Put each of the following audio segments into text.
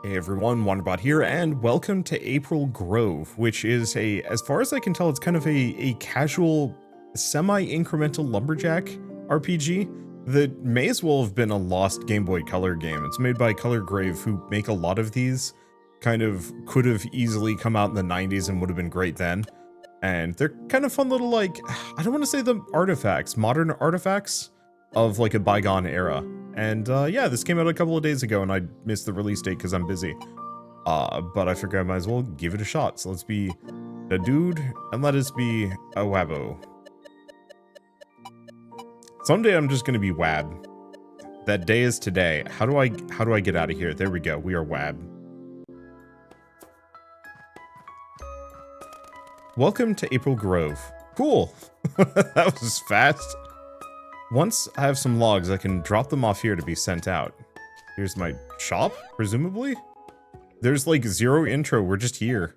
Hey everyone, Wanderbot here, and welcome to April Grove, which is as far as I can tell, it's kind of a casual, semi-incremental Lumberjack RPG that may as well have been a lost Game Boy Color game. It's made by Color Grave, who make a lot of these, kind of could have easily come out in the 90s and would have been great then. And they're kind of fun little, like, I don't want to say the artifacts, modern artifacts of like a bygone era. And yeah, this came out a couple of days ago and I missed the release date because I'm busy. But I figured I might as well give it a shot. So let's be a dude and let us be a wabbo. Someday I'm just gonna be wab. That day is today. How do I get out of here? There we go. We are wab. Welcome to April Grove. Cool. That was fast. Once I have some logs, I can drop them off here to be sent out. Here's my shop, presumably? There's like zero intro, we're just here.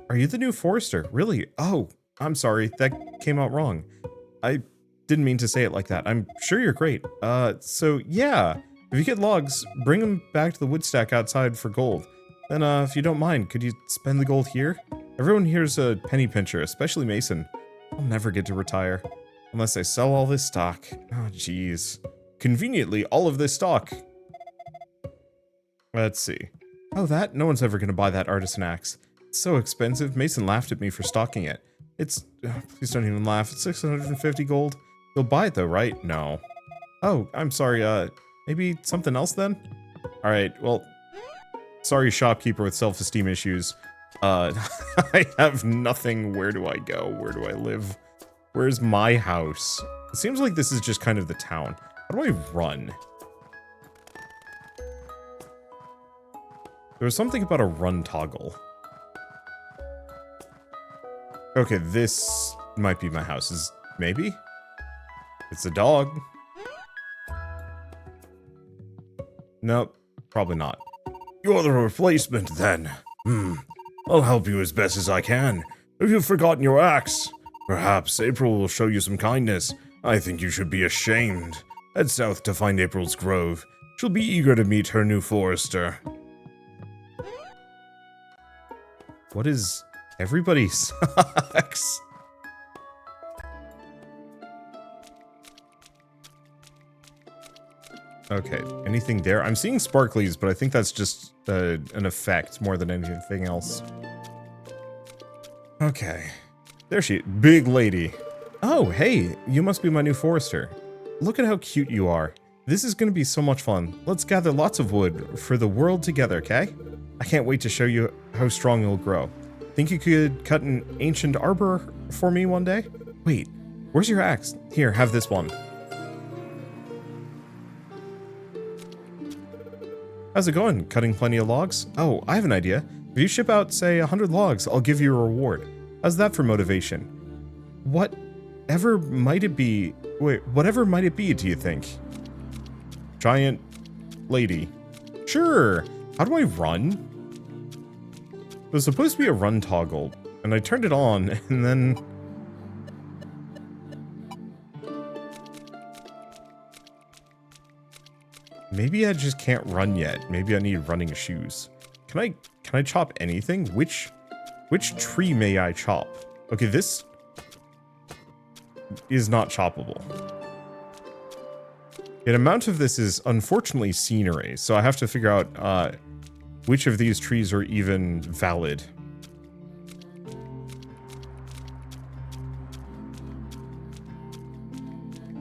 Are you the new forester? Really? Oh, I'm sorry, that came out wrong. I didn't mean to say it like that. I'm sure you're great. So yeah, if you get logs, bring them back to the wood stack outside for gold. Then if you don't mind, could you spend the gold here? Everyone here's a penny pincher, especially Mason. I'll never get to retire. Unless I sell all this stock. Oh, jeez. Conveniently, all of this stock. Let's see. Oh, that? No one's ever going to buy that artisan axe. It's so expensive. Mason laughed at me for stocking it. It's... please don't even laugh. It's 650 gold. You'll buy it though, right? No. Oh, I'm sorry. Maybe something else then? Alright, well... Sorry, shopkeeper with self-esteem issues. I have nothing. Where do I go? Where do I live? Where's my house? It seems like this is just kind of the town. How do I run? There was something about a run toggle. Okay, this might be my house. Maybe? It's a dog. Nope, probably not. You're the replacement then. I'll help you as best as I can. If you've forgotten your axe, perhaps April will show you some kindness. I think you should be ashamed. Head south to find April's grove. She'll be eager to meet her new forester. What is... Everybody sucks. Okay, anything there? I'm seeing sparklies, but I think that's just an effect more than anything else. Okay. There she is. Big lady. Oh, hey, you must be my new forester. Look at how cute you are. This is going to be so much fun. Let's gather lots of wood for the world together, okay? I can't wait to show you how strong it'll grow. Think you could cut an ancient arbor for me one day? Wait, where's your axe? Here, have this one. How's it going? Cutting plenty of logs? Oh, I have an idea. If you ship out, say, 100 logs, I'll give you a reward. How's that for motivation? Whatever might it be? Wait, whatever might it be, do you think? Giant lady. Sure. How do I run? There's supposed to be a run toggle, and I turned it on, and then... Maybe I just can't run yet. Maybe I need running shoes. Can I chop anything? Which tree may I chop? Okay, this is not choppable. An amount of this is unfortunately scenery, so I have to figure out which of these trees are even valid.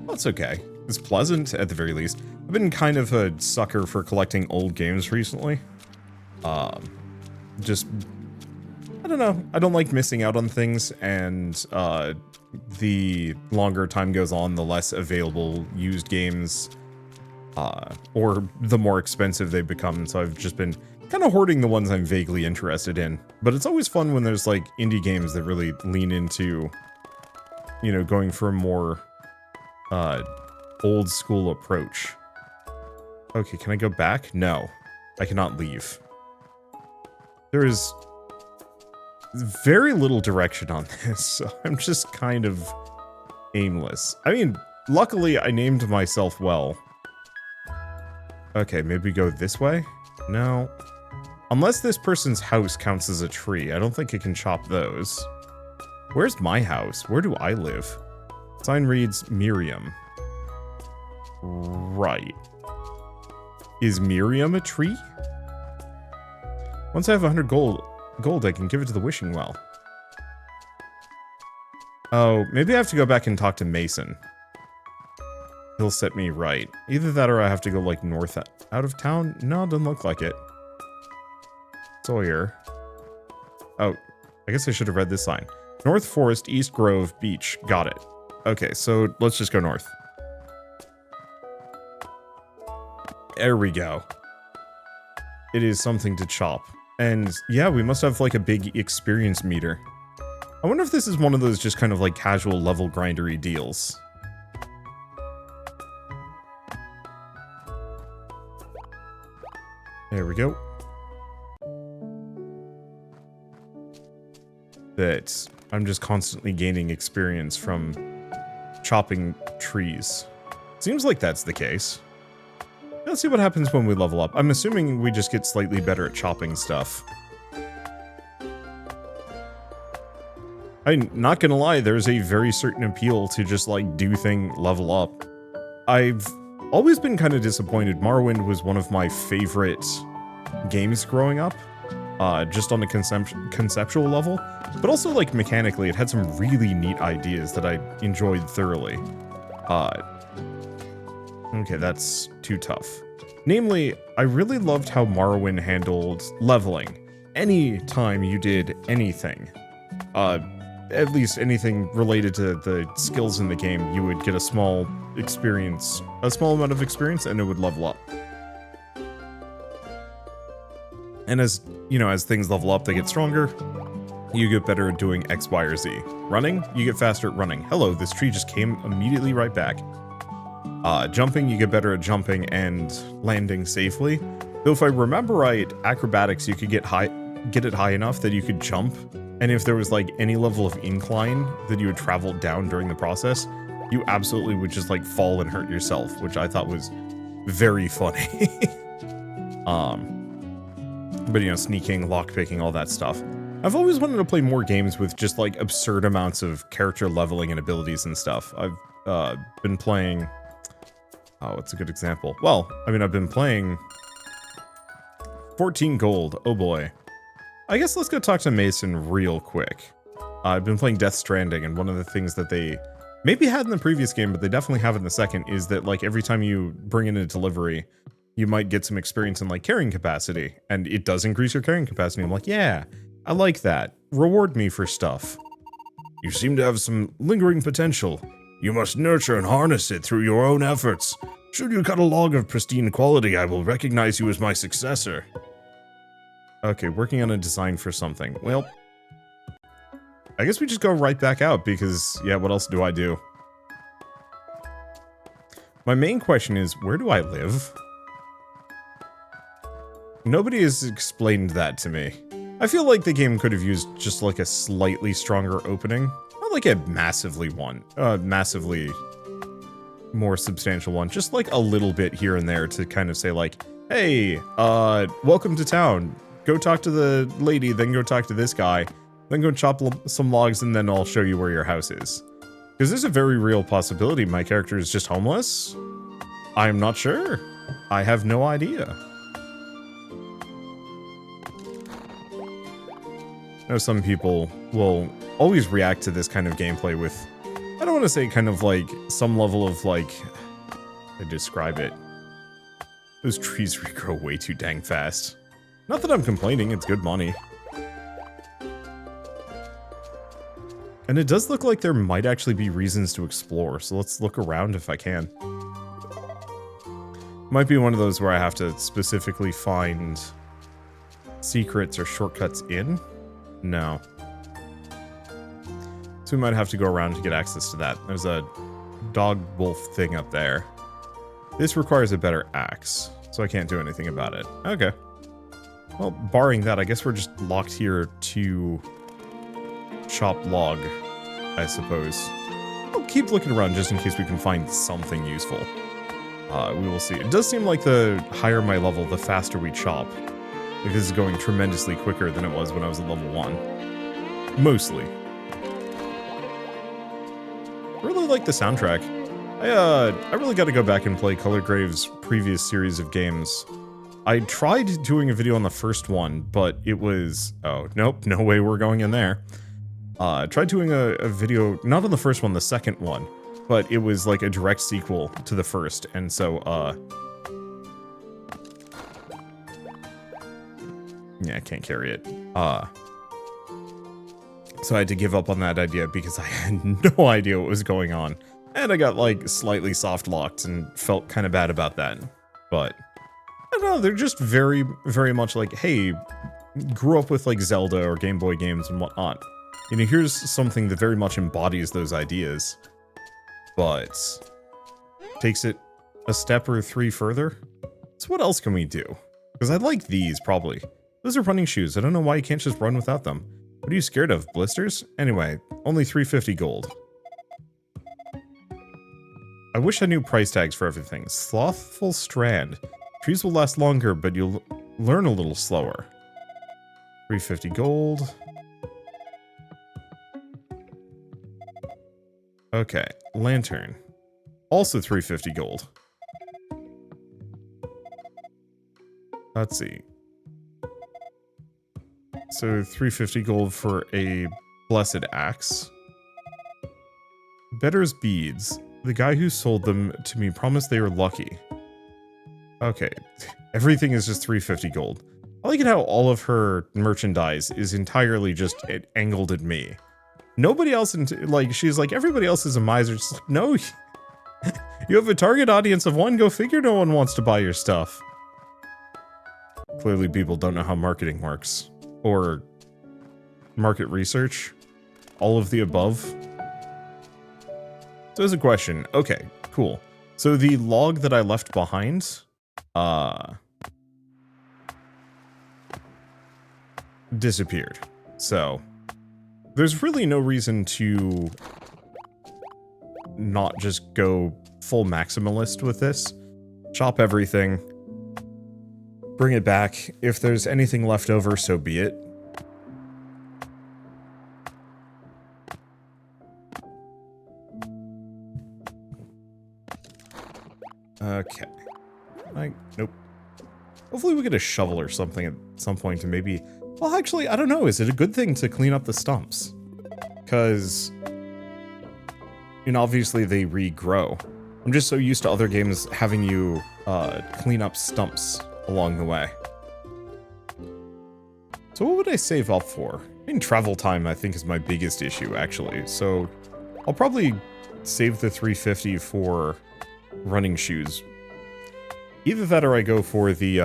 That's okay. It's pleasant at the very least. I've been kind of a sucker for collecting old games recently. Just, I don't know. I don't like missing out on things, and the longer time goes on, the less available used games, or the more expensive they become. And so I've just been kind of hoarding the ones I'm vaguely interested in. But it's always fun when there's like indie games that really lean into, you know, going for a more old school approach. Okay, can I go back? No, I cannot leave. There is very little direction on this, so I'm just kind of aimless. I mean, luckily I named myself well. Okay, maybe go this way? No. Unless this person's house counts as a tree, I don't think it can chop those. Where's my house? Where do I live? Sign reads Miriam. Right. Is Miriam a tree? Once I have 100 gold, I can give it to the wishing well. Oh, maybe I have to go back and talk to Mason. He'll set me right. Either that or I have to go, like, north out of town? No, it doesn't look like it. Sawyer. Oh, I guess I should have read this sign. North Forest, East Grove, Beach. Got it. Okay, so let's just go north. There we go. It is something to chop. And yeah, we must have like a big experience meter. I wonder if this is one of those just kind of like casual level grindery deals. There we go. That I'm just constantly gaining experience from chopping trees. Seems like that's the case. Let's see what happens when we level up. I'm assuming we just get slightly better at chopping stuff. I'm not gonna lie, there's a very certain appeal to just like do thing, level up. I've always been kind of disappointed. Morrowind was one of my favorite games growing up, just on a conceptual level, but also like mechanically, it had some really neat ideas that I enjoyed thoroughly. Okay, that's too tough. Namely, I really loved how Morrowind handled leveling. Any time you did anything, at least anything related to the skills in the game, you would get a small amount of experience, and it would level up. And as, you know, as things level up, they get stronger. You get better at doing X, Y, or Z. Running, you get faster at running. Hello, this tree just came immediately right back. Jumping, you get better at jumping and landing safely. Though if I remember right, acrobatics, you could get it high enough that you could jump. And if there was like any level of incline that you would travel down during the process, you absolutely would just like fall and hurt yourself, which I thought was very funny. But you know, sneaking, lockpicking, all that stuff. I've always wanted to play more games with just like absurd amounts of character leveling and abilities and stuff. I've been playing... Oh, what's a good example? Well, I mean, I've been playing 14 gold. Oh boy. I guess let's go talk to Mason real quick. I've been playing Death Stranding, and one of the things that they maybe had in the previous game, but they definitely have in the second, is that like every time you bring in a delivery, you might get some experience in like carrying capacity, and it does increase your carrying capacity. I'm like, yeah, I like that. Reward me for stuff. You seem to have some lingering potential. You must nurture and harness it through your own efforts. Should you cut a log of pristine quality, I will recognize you as my successor. Okay, working on a design for something. Well, I guess we just go right back out because, yeah, what else do I do? My main question is, where do I live? Nobody has explained that to me. I feel like the game could have used just like a slightly stronger opening. Not like a massively more substantial one. Just like a little bit here and there to kind of say like, hey, welcome to town. Go talk to the lady, then go talk to this guy. Then go chop some logs and then I'll show you where your house is. Because there's a very real possibility my character is just homeless. I'm not sure. I have no idea. I know some people will always react to this kind of gameplay with, I don't want to say kind of like some level of like, how to describe it. Those trees regrow way too dang fast. Not that I'm complaining, it's good money. And it does look like there might actually be reasons to explore, so let's look around if I can. Might be one of those where I have to specifically find secrets or shortcuts in. No. So we might have to go around to get access to that. There's a dog wolf thing up there. This requires a better axe, so I can't do anything about it. Okay. Well, barring that, I guess we're just locked here to chop log, I suppose. I'll keep looking around just in case we can find something useful. We will see. It does seem like the higher my level, the faster we chop. Like, this is going tremendously quicker than it was when I was at level 1. Mostly. I really like the soundtrack. I really got to go back and play Color Grave's previous series of games. I tried doing a video on the first one, but it was... Oh, nope, no way we're going in there. I tried doing a video, not on the first one, the second one, but it was like a direct sequel to the first, and so, yeah, I can't carry it. So I had to give up on that idea because I had no idea what was going on. And I got, like, slightly soft-locked and felt kind of bad about that. But, I don't know, they're just very, very much like, hey, grew up with, like, Zelda or Game Boy games and whatnot. You know, here's something that very much embodies those ideas, but takes it a step or 3 further. So what else can we do? Because I like these, probably. Those are running shoes. I don't know why you can't just run without them. What are you scared of? Blisters? Anyway, only 350 gold. I wish I knew price tags for everything. Slothful strand. Trees will last longer, but you'll learn a little slower. 350 gold. Okay, lantern. Also 350 gold. Let's see. So 350 gold for a blessed axe. Better's beads. The guy who sold them to me promised they were lucky. Okay, everything is just 350 gold. I like it how all of her merchandise is entirely just angled at me. Nobody else, like, she's like, everybody else is a miser. It's like, no, you have a target audience of 1, go figure no one wants to buy your stuff. Clearly people don't know how marketing works. Or market research. All of the above. So there's a question. Okay, cool. So the log that I left behind, disappeared. So there's really no reason to not just go full maximalist with this. Chop everything. Bring it back. If there's anything left over, so be it. Okay. Nope. Hopefully we get a shovel or something at some point to maybe... Well, actually, I don't know. Is it a good thing to clean up the stumps? Because... you know, obviously they regrow. I'm just so used to other games having you clean up stumps along the way. So what would I save up for? I mean, travel time I think is my biggest issue, actually. So I'll probably save the 350 for running shoes. Either that or I go for the,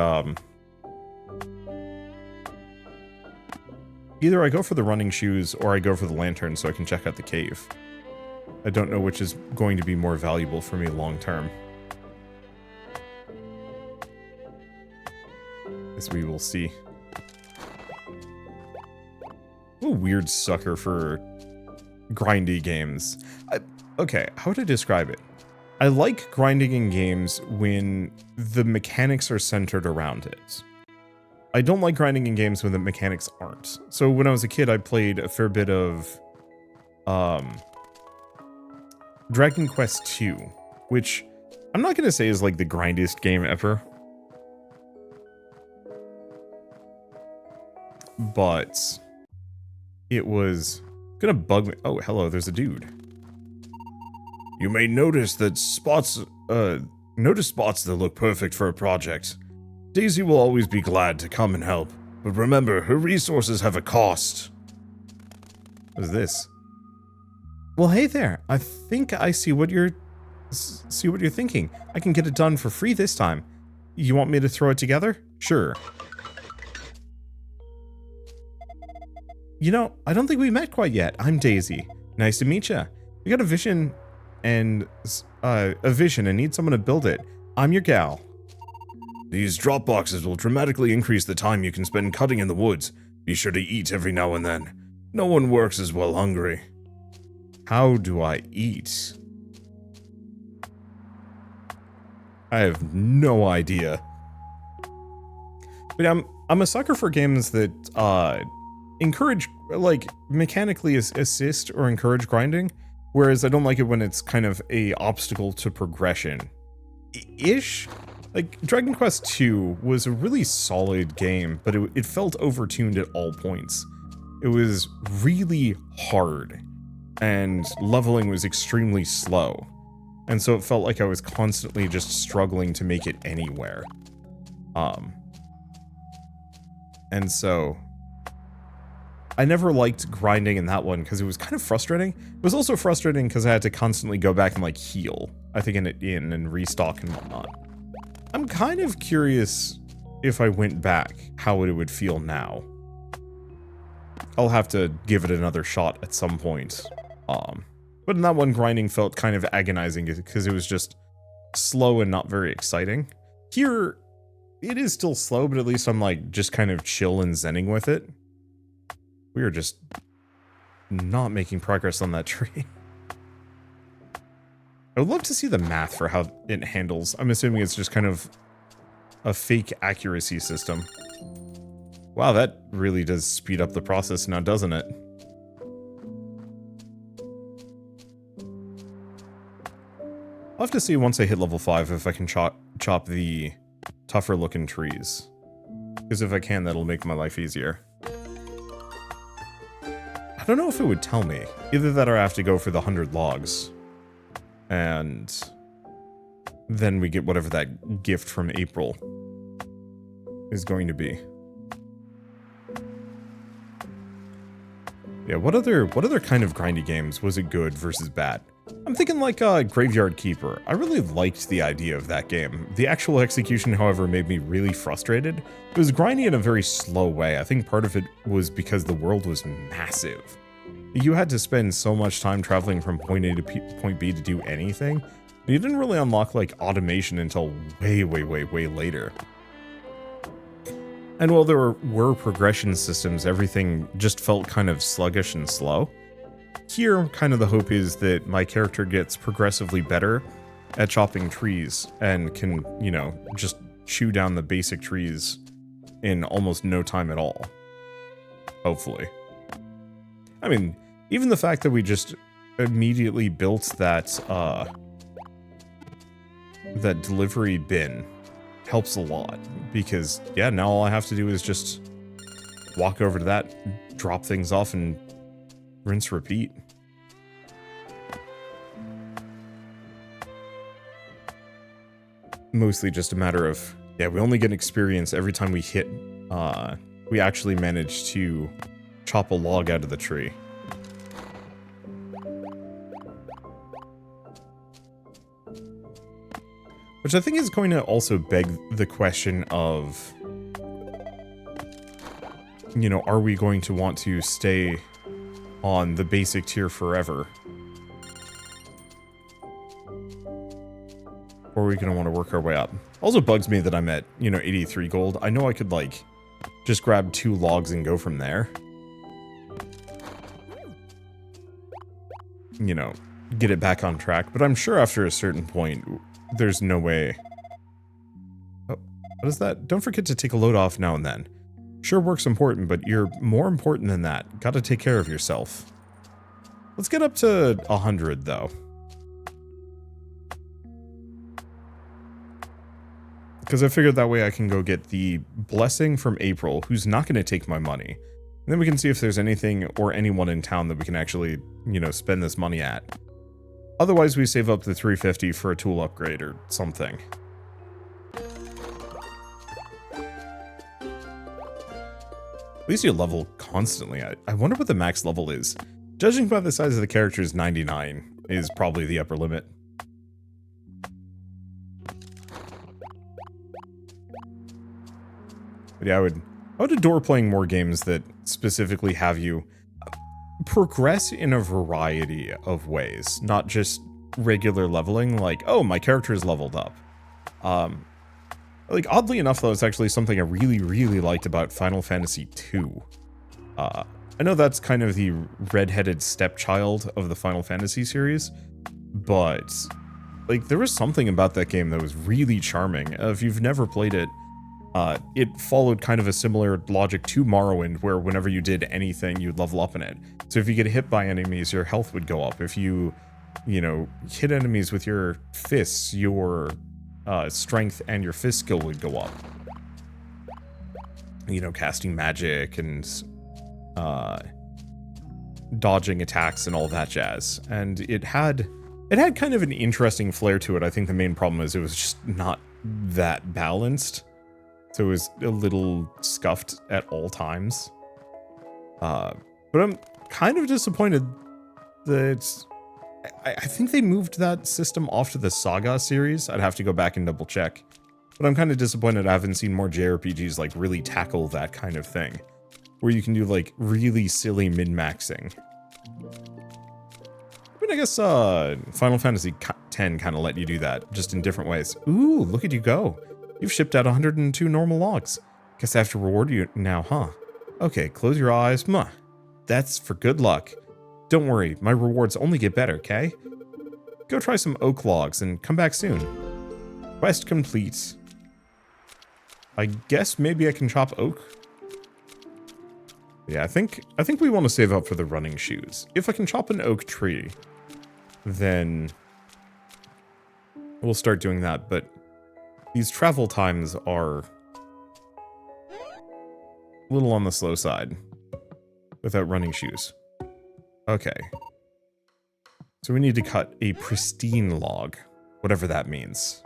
either I go for the running shoes or I go for the lantern so I can check out the cave. I don't know which is going to be more valuable for me long term. As we will see. I'm a weird sucker for grindy games. Okay, how would I describe it? I like grinding in games when the mechanics are centered around it. I don't like grinding in games when the mechanics aren't. So when I was a kid, I played a fair bit of Dragon Quest II, which I'm not going to say is like the grindiest game ever. But it was gonna bug me. Oh, hello, there's a dude. You may notice that spots that look perfect for a project. Daisy will always be glad to come and help, but remember, her resources have a cost. What is this? Well, hey there. I think I see what you're thinking. I can get it done for free this time. You want me to throw it together? Sure. You know, I don't think we met quite yet. I'm Daisy. Nice to meet ya. We got a vision and need someone to build it. I'm your gal. These drop boxes will dramatically increase the time you can spend cutting in the woods. Be sure to eat every now and then. No one works as well hungry. How do I eat? I have no idea. But I'm I'm a sucker for games that encourage, like, mechanically assist or encourage grinding, whereas I don't like it when it's kind of a obstacle to progression. Ish? Like, Dragon Quest II was a really solid game, but it felt overtuned at all points. It was really hard, and leveling was extremely slow. And so it felt like I was constantly just struggling to make it anywhere. And so I never liked grinding in that one because it was kind of frustrating. It was also frustrating because I had to constantly go back and like heal, I think, in and restock and whatnot. I'm kind of curious if I went back, how it would feel now. I'll have to give it another shot at some point. But in that one, grinding felt kind of agonizing because it was just slow and not very exciting. Here, it is still slow, but at least I'm like just kind of chill and zenning with it. We are just not making progress on that tree. I would love to see the math for how it handles. I'm assuming it's just kind of a fake accuracy system. Wow, that really does speed up the process now, doesn't it? I'll have to see once I hit level 5 if I can chop the tougher looking trees. Because if I can, that'll make my life easier. I don't know if it would tell me. Either that or I have to go for the 100 logs. And then we get whatever that gift from April is going to be. Yeah, what other kind of grindy games was it good versus bad? I'm thinking like Graveyard Keeper. I really liked the idea of that game. The actual execution, however, made me really frustrated. It was grindy in a very slow way. I think part of it was because the world was massive. You had to spend so much time traveling from point A to point B to do anything. You didn't really unlock like automation until way later. And while there were progression systems, everything just felt kind of sluggish and slow. Here, kind of the hope is that my character gets progressively better at chopping trees and can, you know, just chew down the basic trees in almost no time at all. Hopefully. I mean, even the fact that we just immediately built that, that delivery bin helps a lot. Because, yeah, now all I have to do is just walk over to that, drop things off, and rinse, repeat. Mostly just a matter of, yeah, we only get experience every time we hit, we actually manage to chop a log out of the tree. Which I think is going to also beg the question of, you know, are we going to want to stay on the basic tier forever? Or are we going to want to work our way up? Also bugs me that I'm at, you know, 83 gold. I know I could, like, just grab 2 logs and go from there. You know, get it back on track. But I'm sure after a certain point, there's no way. Oh, what is that? Don't forget to take a load off now and then. Sure, work's important, but you're more important than that. Gotta take care of yourself. Let's get up to 100, though. Because I figured that way I can go get the blessing from April, who's not going to take my money. And then we can see if there's anything or anyone in town that we can actually, you know, spend this money at. Otherwise, we save up the 350 for a tool upgrade or something. At least you level constantly. I wonder what the max level is. Judging by the size of the characters, 99 is probably the upper limit. But yeah, I would adore playing more games that specifically have you progress in a variety of ways, not just regular leveling, like, oh, my character is leveled up. Like, oddly enough, though, it's actually something I really liked about Final Fantasy II. I know that's kind of the red-headed stepchild of the Final Fantasy series, but, like, there was something about that game that was really charming. If you've never played it, it followed kind of a similar logic to Morrowind, where whenever you did anything, you'd level up in it. So if you get hit by enemies, your health would go up. If you hit enemies with your fists, your strength and your fist skill would go up. Casting magic and dodging attacks and all that jazz. And it had kind of an interesting flair to it. I think the main problem is it was just not that balanced. So it was a little scuffed at all times. But I'm kind of disappointed that I think they moved that system off to the Saga series. I'd have to go back and double check. But I'm kind of disappointed I haven't seen more JRPGs like really tackle that kind of thing. Where you can do like really silly min-maxing. I mean, I guess Final Fantasy X kind of let you do that, just in different ways. Ooh, look at you go. You've shipped out 102 normal logs. Guess I have to reward you now, huh? Okay, close your eyes. That's for good luck. Don't worry, my rewards only get better, okay? Go try some oak logs and come back soon. Quest complete. I guess maybe I can chop oak. Yeah, I think we want to save up for the running shoes. If I can chop an oak tree, then we'll start doing that, but these travel times are a little on the slow side without running shoes. Okay. So we need to cut a pristine log, whatever that means.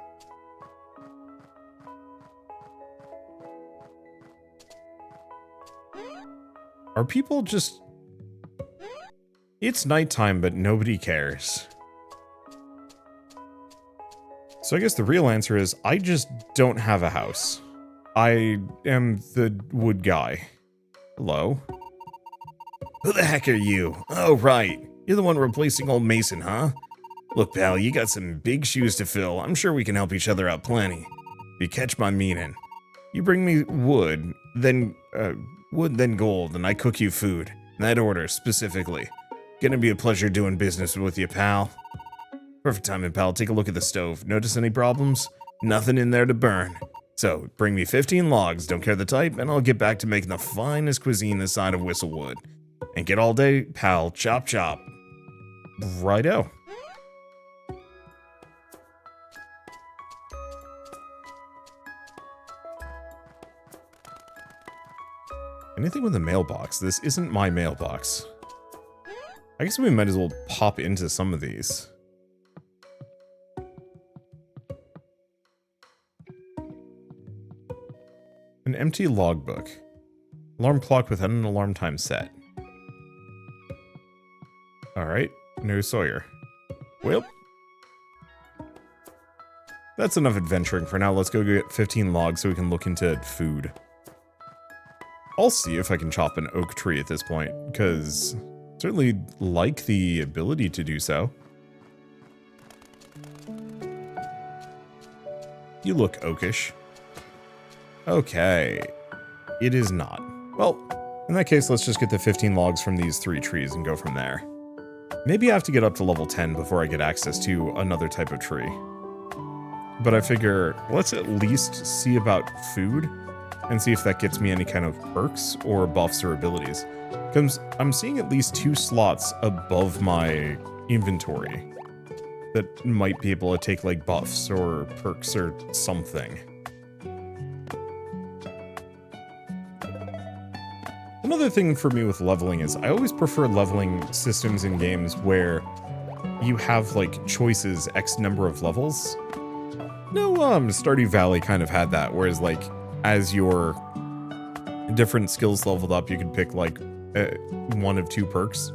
Are people just... It's nighttime, but nobody cares. So I guess the real answer is, I just don't have a house. I am the wood guy. Hello? Who the heck are you? Oh, right. You're the one replacing old Mason, huh? Look, pal, you got some big shoes to fill. I'm sure we can help each other out plenty. If you catch my meaning. You bring me wood, then gold, and I cook you food. In that order, specifically. Gonna be a pleasure doing business with you, pal. Perfect timing, pal. Take a look at the stove. Notice any problems? Nothing in there to burn. So, bring me 15 logs, don't care the type, and I'll get back to making the finest cuisine this side of Whistlewood. And get all day, pal. Chop chop. Righto. Anything with a mailbox? This isn't my mailbox. I guess we might as well pop into some of these. An empty logbook. Alarm clock without an alarm time set. Alright, no Sawyer. Well, that's enough adventuring for now. Let's go get 15 logs so we can look into food. I'll see if I can chop an oak tree at this point, because I certainly like the ability to do so. You look oakish. Okay. It is not. Well, in that case, let's just get the 15 logs from these 3 trees and go from there. Maybe I have to get up to level 10 before I get access to another type of tree. But I figure, let's at least see about food and see if that gets me any kind of perks or buffs or abilities. Because I'm seeing at least 2 slots above my inventory that might be able to take like buffs or perks or something. Another thing for me with leveling is I always prefer leveling systems in games where you have like choices X number of levels. No, Stardew Valley kind of had that, whereas like as your different skills leveled up, you could pick like 1 of 2 perks.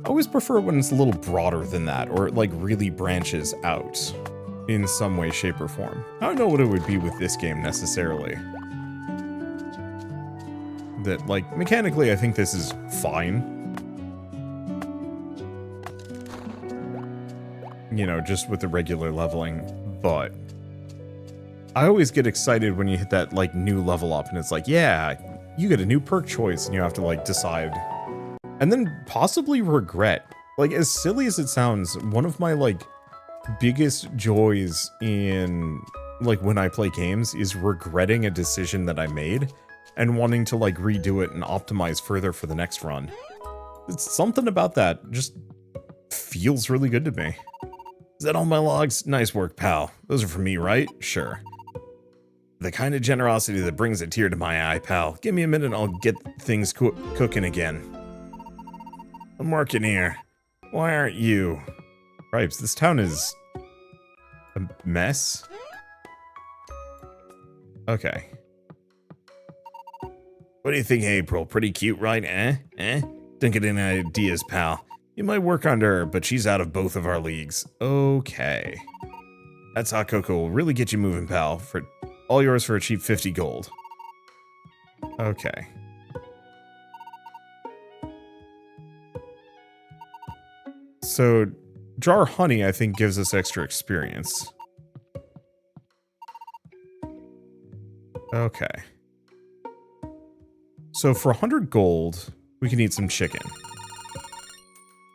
I always prefer it when it's a little broader than that, or it like really branches out in some way, shape, or form. I don't know what it would be with this game necessarily. That, like, mechanically, I think this is fine. You know, just with the regular leveling, but I always get excited when you hit that, like, new level up, and it's like, yeah, you get a new perk choice, and you have to, like, decide. And then possibly regret. Like, as silly as it sounds, one of my, like, biggest joys in like, when I play games is regretting a decision that I made and wanting to, like, redo it and optimize further for the next run. It's something about that just feels really good to me. Is that all my logs? Nice work, pal. Those are for me, right? Sure. The kind of generosity that brings a tear to my eye, pal. Give me a minute and I'll get things cooking again. I'm working here. Why aren't you? Ripes, this town is a mess. Okay. What do you think, April? Pretty cute, right? Don't get any ideas, pal. You might work under her, but she's out of both of our leagues. Okay. That's hot cocoa will really get you moving, pal. For all yours for a cheap 50 gold. Okay. So, jar honey, I think, gives us extra experience. Okay. So for 100 gold, we can eat some chicken.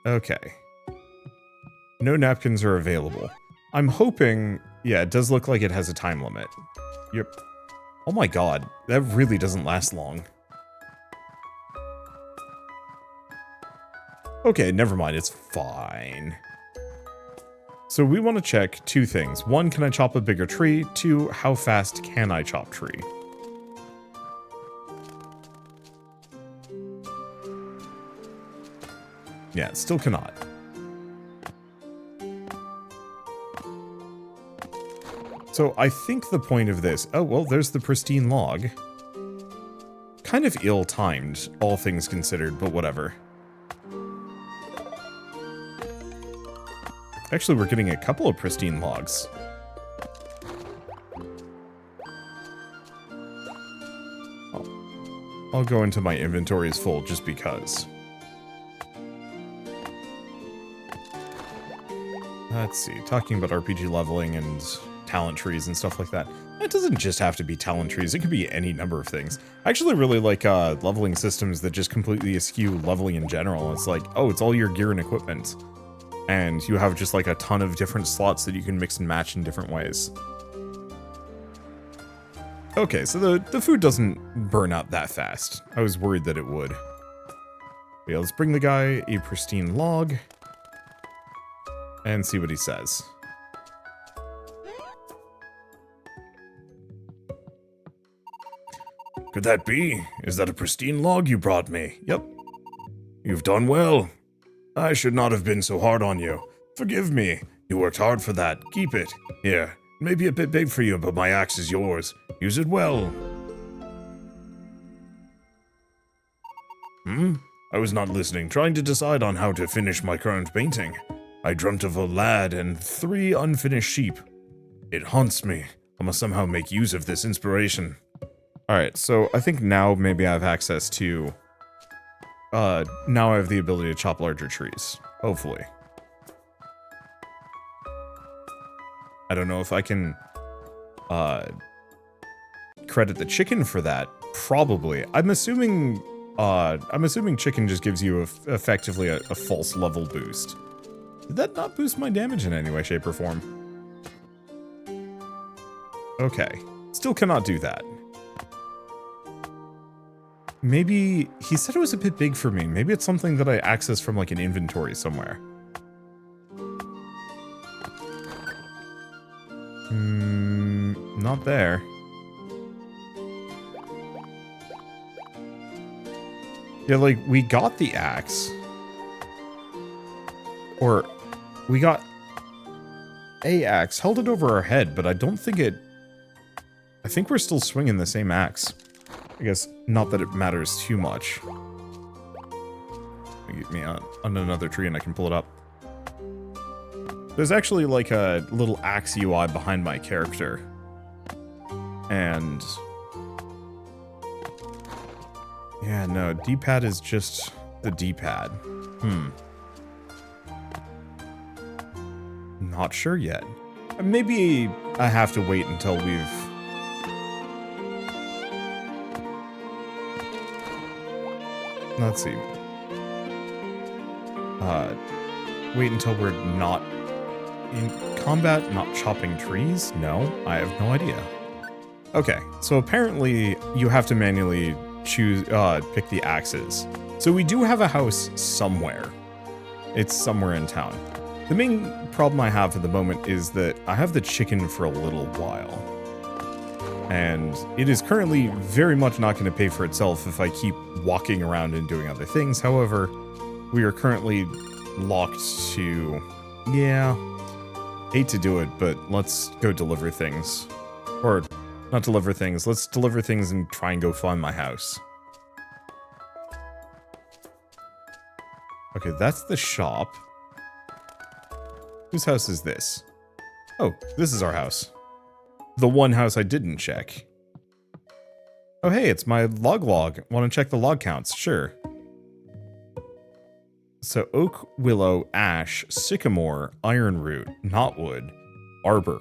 Okay. No napkins are available. I'm hoping... Yeah, it does look like it has a time limit. Yep. Oh my god, that really doesn't last long. Okay, never mind, it's fine. So we want to check two things. One, can I chop a bigger tree? Two, how fast can I chop tree? Yeah, still cannot. So I think the point of this... Oh, well, there's the pristine log. Kind of ill-timed, all things considered, but whatever. Actually, we're getting a couple of pristine logs. I'll go into my inventory as full just because. Let's see, talking about RPG leveling and talent trees and stuff like that. It doesn't just have to be talent trees, it could be any number of things. I actually really like leveling systems that just completely eschew leveling in general. It's like, oh, it's all your gear and equipment. And you have just like a ton of different slots that you can mix and match in different ways. Okay, so the food doesn't burn out that fast. I was worried that it would. Yeah, let's bring the guy a pristine log. And see what he says. Could that be? Is that a pristine log you brought me? Yep. You've done well. I should not have been so hard on you. Forgive me. You worked hard for that. Keep it. Here. It may be a bit big for you, but my axe is yours. Use it well. I was not listening, trying to decide on how to finish my current painting. I dreamt of a lad and 3 unfinished sheep. It haunts me. I must somehow make use of this inspiration. Alright, so I think now maybe I have access to... now I have the ability to chop larger trees. Hopefully. I don't know if I can... credit the chicken for that. Probably. I'm assuming chicken just gives you effectively a false level boost. Did that not boost my damage in any way, shape, or form? Okay. Still cannot do that. Maybe... He said it was a bit big for me. Maybe it's something that I access from, like, an inventory somewhere. Not there. Yeah, like, we got the axe. Or, we got a axe, held it over our head, but I don't think it... I think we're still swinging the same axe. I guess, not that it matters too much. Get me on another tree and I can pull it up. There's actually like a little axe UI behind my character. And... yeah, no, D-pad is just the D-pad. Not sure yet. Maybe I have to wait until we've... Let's see. Wait until we're not in combat not chopping trees? No, I have no idea. Okay, so apparently you have to manually choose, pick the axes. So we do have a house somewhere. It's somewhere in town. The main problem I have at the moment is that I have the chicken for a little while. And it is currently very much not going to pay for itself if I keep walking around and doing other things. However, we are currently locked to... Yeah, hate to do it, but let's go deliver things. Or, not deliver things, let's deliver things and try and go find my house. Okay, that's the shop. Whose house is this? Oh, this is our house. The one house I didn't check. Oh hey, it's my log. Want to check the log counts? Sure. So oak, willow, ash, sycamore, ironroot, knotwood, arbor.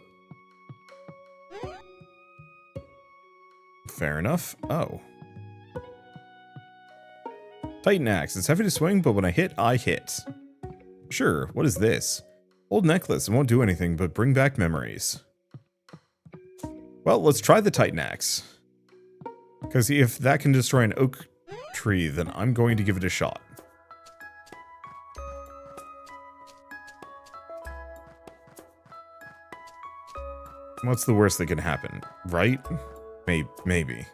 Fair enough. Oh. Titan axe. It's heavy to swing, but when I hit. Sure, what is this? Old necklace. It won't do anything but bring back memories. Well, let's try the Titan axe. Because if that can destroy an oak tree, then I'm going to give it a shot. What's the worst that can happen, right? Maybe.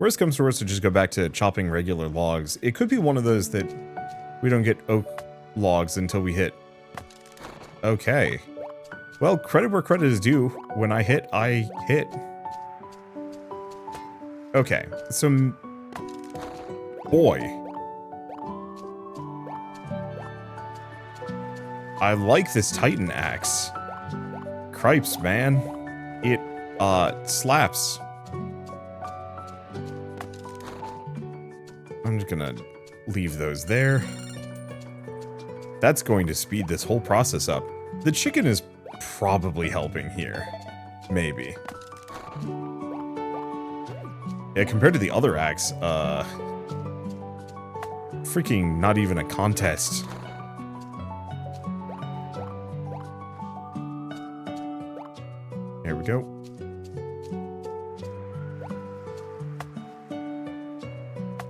Worst comes to worst to just go back to chopping regular logs. It could be one of those that we don't get oak logs until we hit. Okay. Well, credit where credit is due. When I hit, I hit. Okay, so... Boy. I like this Titan axe. Cripes, man. It, slaps. I'm just gonna leave those there. That's going to speed this whole process up. The chicken is probably helping here. Maybe. Yeah, compared to the other axe, freaking not even a contest. There we go.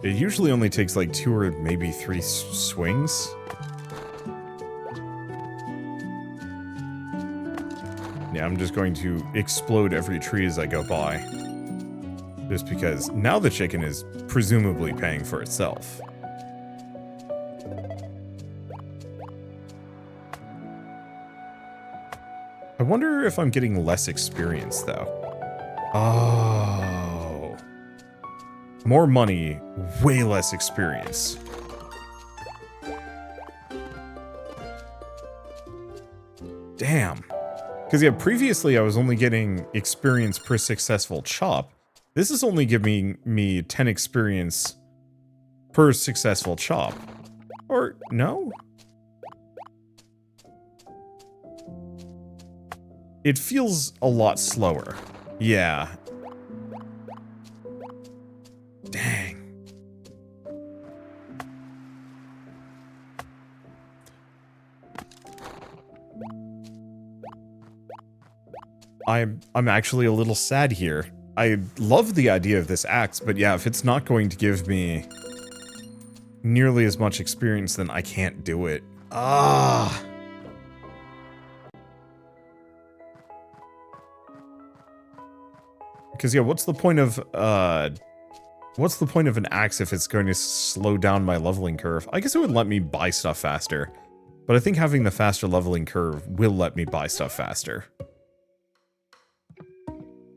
It usually only takes like 2 or maybe 3 swings. Yeah, I'm just going to explode every tree as I go by. Just because now the chicken is presumably paying for itself. I wonder if I'm getting less experience, though. Oh. More money, way less experience. Damn. Because, yeah, previously I was only getting experience per successful chop. This is only giving me 10 experience per successful chop. Or, no? It feels a lot slower. Yeah. Dang. I'm actually a little sad here. I love the idea of this axe, but yeah, if it's not going to give me nearly as much experience, then I can't do it. Ah. Because yeah, what's the point of an axe if it's going to slow down my leveling curve? I guess it would let me buy stuff faster, but I think having the faster leveling curve will let me buy stuff faster.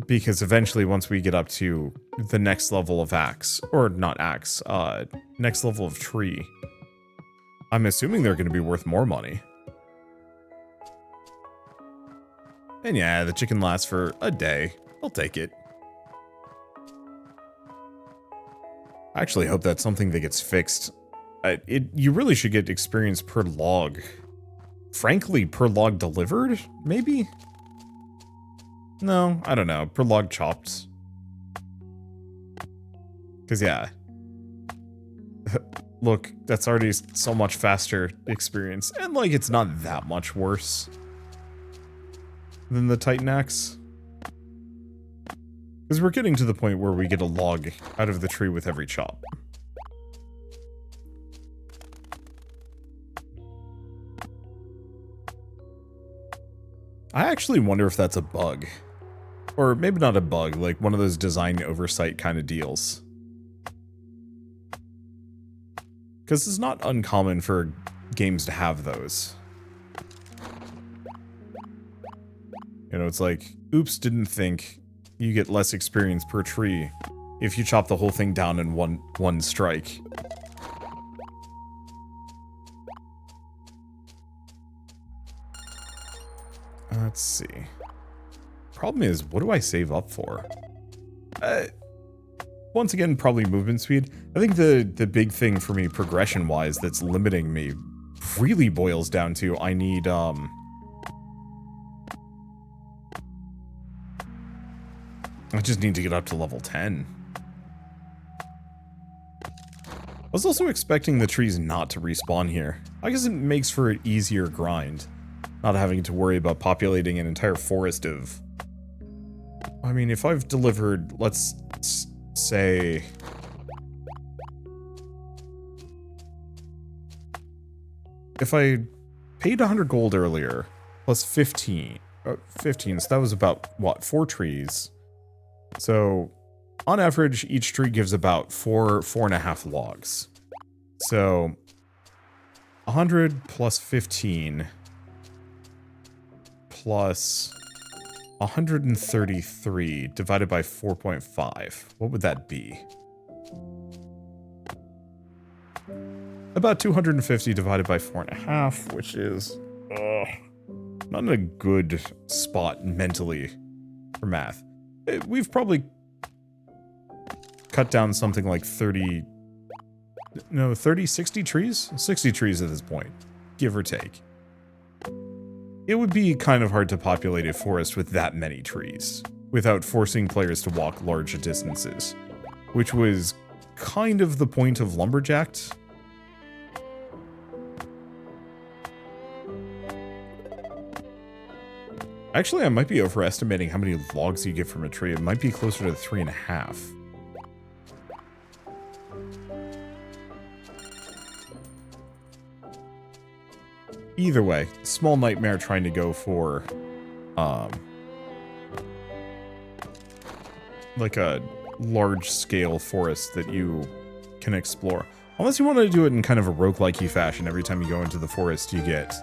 Because eventually, once we get up to the next level of axe, or not axe, next level of tree, I'm assuming they're going to be worth more money. And yeah, the chicken lasts for a day. I'll take it. I actually hope that's something that gets fixed. You really should get experience per log. Frankly, per log delivered, maybe? No, I don't know. Per log chopped. Because, yeah. Look, that's already so much faster experience. And, like, it's not that much worse than the Titan Axe. Because we're getting to the point where we get a log out of the tree with every chop. I actually wonder if that's a bug. Or maybe not a bug, like one of those design oversight kind of deals. Because it's not uncommon for games to have those. You know, it's like, oops, didn't think you get less experience per tree if you chop the whole thing down in one strike. Let's see. Problem is, what do I save up for? Once again, probably movement speed. I think the big thing for me, progression-wise, that's limiting me really boils down to I need, I just need to get up to level 10. I was also expecting the trees not to respawn here. I guess it makes for an easier grind, not having to worry about populating an entire forest of... I mean, if I've delivered, let's say... If I paid 100 gold earlier, plus 15, so that was about, what, 4 trees? So, on average, each tree gives about 4.5 logs. So, 100 plus 15 plus 133 divided by 4.5. What would that be? About 250 divided by 4.5, which is not in a good spot mentally for math. We've probably cut down something like 60 trees? 60 trees at this point, give or take. It would be kind of hard to populate a forest with that many trees, without forcing players to walk large distances, which was kind of the point of Lumberjack. Actually, I might be overestimating how many logs you get from a tree. It might be closer to 3.5. Either way, small nightmare trying to go for, like a large-scale forest that you can explore. Unless you want to do it in kind of a roguelike-y fashion. Every time you go into the forest, you get,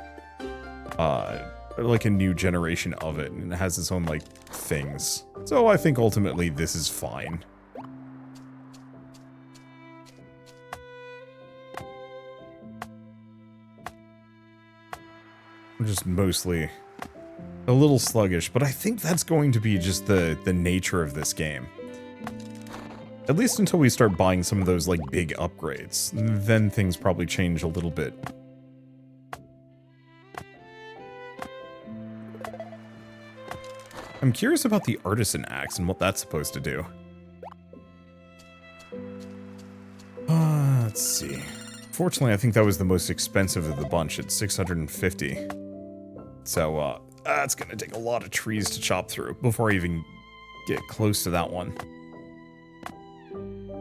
like a new generation of it, and it has its own, like, things. So I think ultimately this is fine. I'm just mostly a little sluggish, but I think that's going to be just the nature of this game. At least until we start buying some of those, like, big upgrades. Then things probably change a little bit. I'm curious about the artisan axe and what that's supposed to do. Let's see. Fortunately, I think that was the most expensive of the bunch at 650. So, that's gonna take a lot of trees to chop through before I even get close to that one.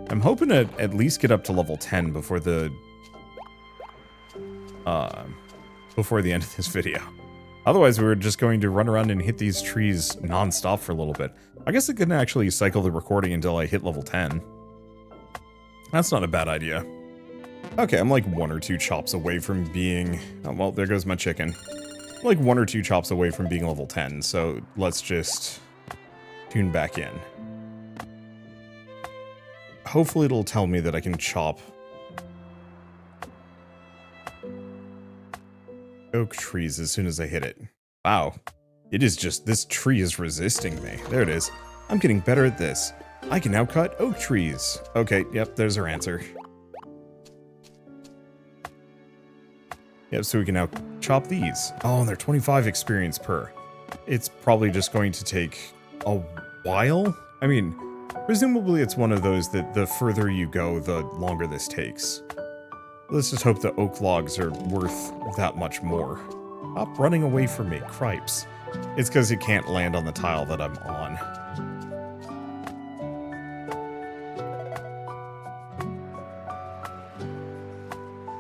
I'm hoping to at least get up to level 10 before the end of this video. Otherwise, we were just going to run around and hit these trees non-stop for a little bit. I guess I can actually cycle the recording until I hit level 10. That's not a bad idea. Okay, I'm like 1 or 2 chops away from being... Oh, well, there goes my chicken. I'm like 1 or 2 chops away from being level 10, so let's just tune back in. Hopefully it'll tell me that I can chop oak trees as soon as I hit it. Wow. It is just, this tree is resisting me. There it is. I'm getting better at this. I can now cut oak trees. Okay, yep, there's our answer. Yep, so we can now chop these. Oh, and they're 25 experience per. It's probably just going to take a while. I mean, presumably it's one of those that the further you go, the longer this takes. Let's just hope the oak logs are worth that much more. Stop running away from me, cripes. It's because it can't land on the tile that I'm on.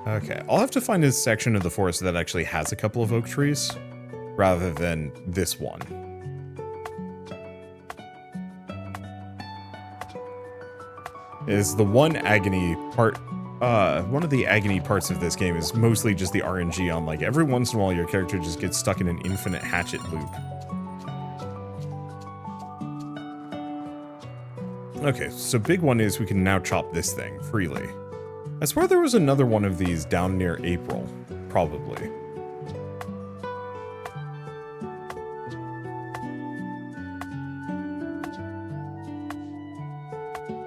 Okay, I'll have to find a section of the forest that actually has a couple of oak trees, rather than this one. Is the one agony part, one of the agony parts of this game is mostly just the RNG on, like, every once in a while your character just gets stuck in an infinite hatchet loop. Okay, so big one is we can now chop this thing freely. I swear there was another one of these down near April, probably.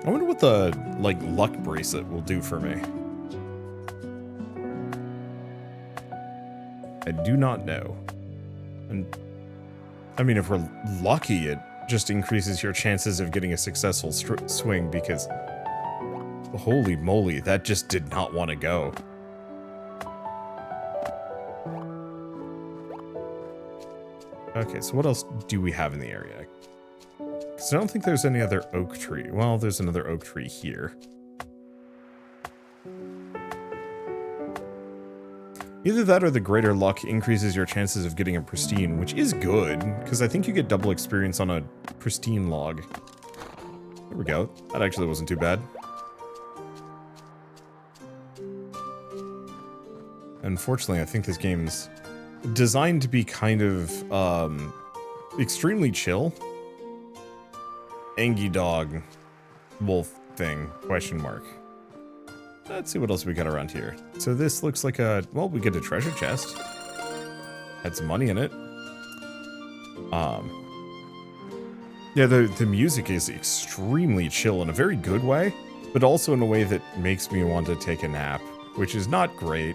I wonder what the, like, luck bracelet will do for me. I do not know. And, I mean, if we're lucky, it just increases your chances of getting a successful swing, because holy moly, that just did not want to go. Okay, so what else do we have in the area? Because I don't think there's any other oak tree. Well, there's another oak tree here. Either that or the greater luck increases your chances of getting a pristine, which is good, because I think you get double experience on a pristine log. There we go. That actually wasn't too bad. Unfortunately, I think this game's designed to be kind of, extremely chill. Angie dog wolf thing, question mark. Let's see what else we got around here. So this looks like a, well, we get a treasure chest. Had some money in it. Yeah, the music is extremely chill in a very good way, but also in a way that makes me want to take a nap, which is not great.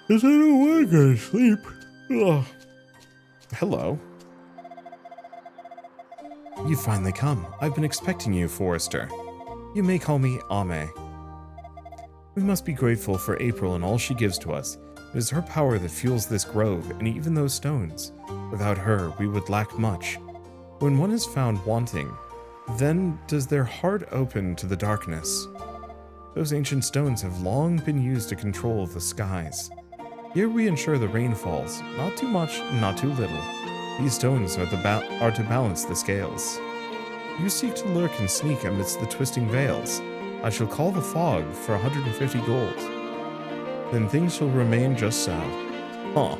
Because I don't want to go to sleep. Ugh. Hello. You finally come. I've been expecting you, Forester. You may call me Ame. We must be grateful for April and all she gives to us. It is her power that fuels this grove, and even those stones. Without her, we would lack much. When one is found wanting, then does their heart open to the darkness. Those ancient stones have long been used to control the skies. Here we ensure the rain falls, not too much, not too little. These stones are to balance the scales. You seek to lurk and sneak amidst the twisting veils. I shall call the fog for 150 gold. Then things shall remain just so. Huh.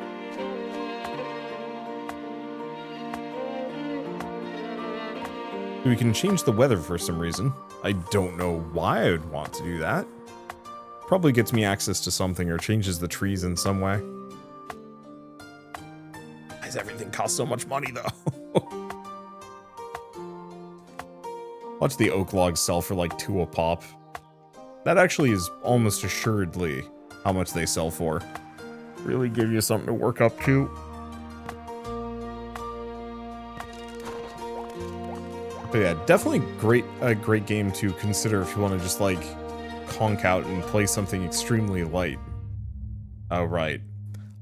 We can change the weather for some reason. I don't know why I would want to do that. Probably gets me access to something or changes the trees in some way. Why does everything cost so much money, though? Watch the oak logs sell for like 2 a pop. That actually is almost assuredly how much they sell for. Really give you something to work up to. But yeah, definitely a great game to consider if you want to just like conk out and play something extremely light. Oh, right.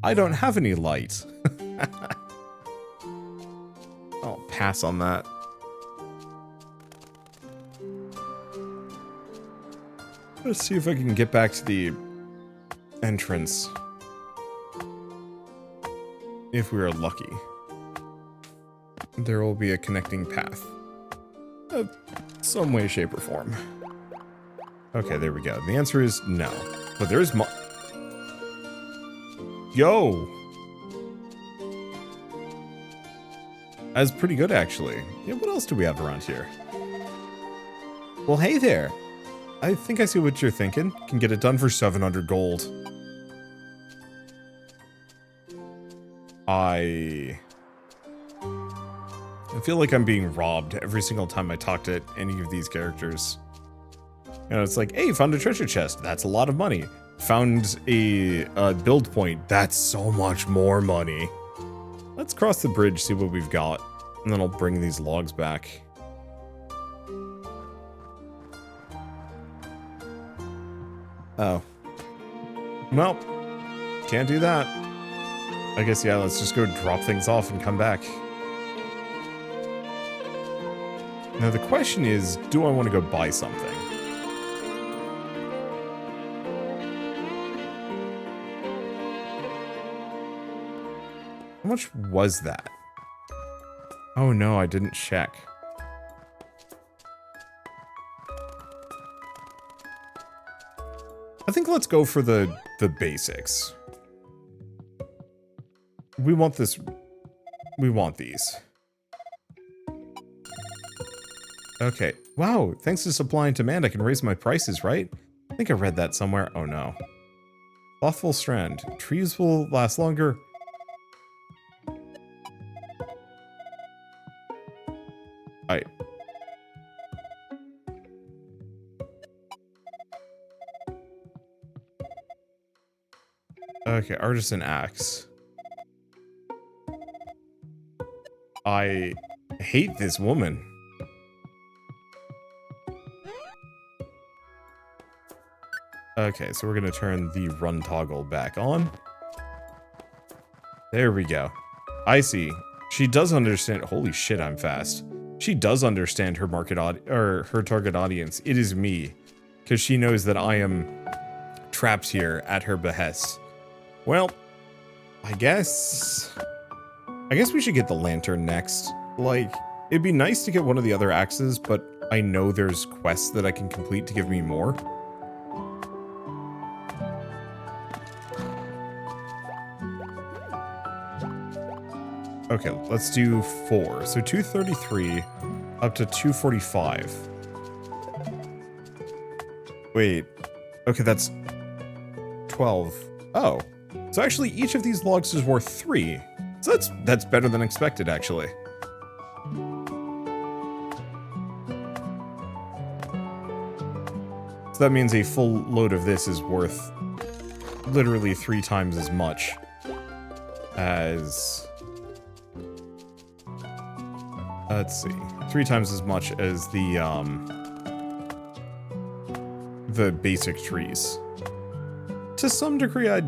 I don't have any light. I'll pass on that. Let's see if I can get back to the entrance. If we are lucky. There will be a connecting path. Some way, shape, or form. Okay, there we go. The answer is no. But there is Yo! That's pretty good, actually. Yeah, what else do we have around here? Well, hey there! I think I see what you're thinking. Can get it done for 700 gold. I feel like I'm being robbed every single time I talk to any of these characters. You know, it's like, hey, found a treasure chest. That's a lot of money. Found a build point. That's so much more money. Let's cross the bridge, see what we've got, and then I'll bring these logs back. Oh. Well, can't do that. I guess, yeah, let's just go drop things off and come back. Now the question is, do I want to go buy something? How much was that? Oh no, I didn't check. I think let's go for the basics. We want this. We want these. Okay. Wow, thanks to supply and demand, I can raise my prices, right? I think I read that somewhere. Oh no. Thoughtful strand. Trees will last longer. Alright. Okay, artisan axe. I hate this woman. Okay, so we're gonna turn the run toggle back on. There we go. I see. She does understand. Holy shit, I'm fast. She does understand her her target audience. It is me, because she knows that I am trapped here at her behest. Well, I guess we should get the lantern next. Like, it'd be nice to get one of the other axes, but I know there's quests that I can complete to give me more. Okay, let's do 4. So 233 up to 245. Wait. Okay, that's 12. Oh. So actually each of these logs is worth 3. So that's better than expected, actually. So that means a full load of this is worth literally 3 times as much as... Let's see. 3 times as much as the basic trees. To some degree, I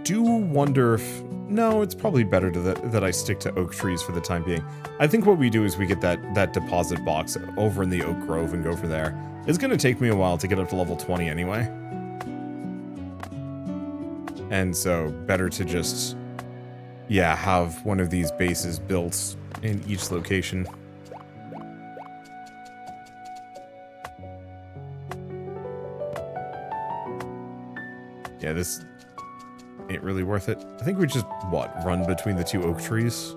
do wonder if... No, it's probably better that I stick to oak trees for the time being. I think what we do is we get that deposit box over in the oak grove and go from there. It's going to take me a while to get up to level 20 anyway. And so, better to just... Yeah, have one of these bases built in each location. Yeah, this ain't really worth it. I think we just, what, run between the 2 oak trees?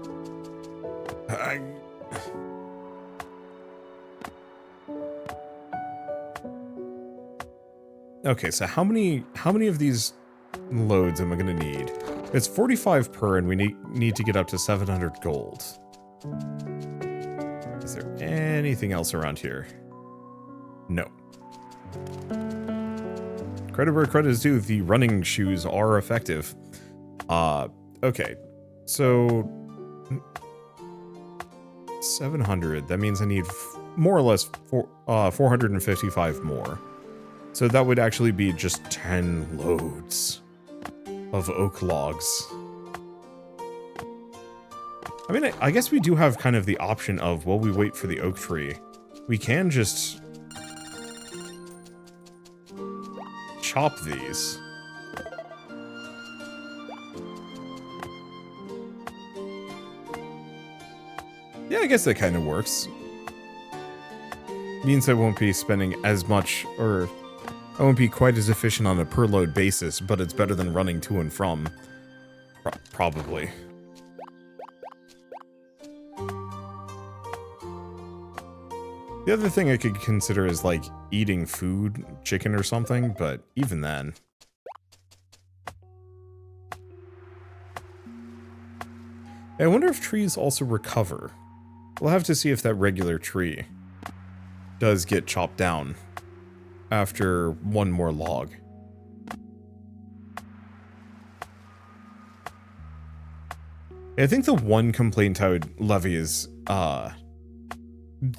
Okay, so how many of these loads am I gonna need? It's 45 per, and we need to get up to 700 gold. Is there anything else around here? No. Credit where credit is due, the running shoes are effective. Okay. So... 700, that means I need more or less 455 more. So that would actually be just 10 loads of oak logs. I mean, I guess we do have kind of the option of, while we wait for the oak tree, we can just chop these. Yeah, I guess that kind of works. Means I won't be spending as much, or I won't be quite as efficient on a per load basis, but it's better than running to and from. Probably. The other thing I could consider is, like, eating food, chicken or something, but even then. I wonder if trees also recover. We'll have to see if that regular tree does get chopped down after one more log. I think the one complaint I would levy is,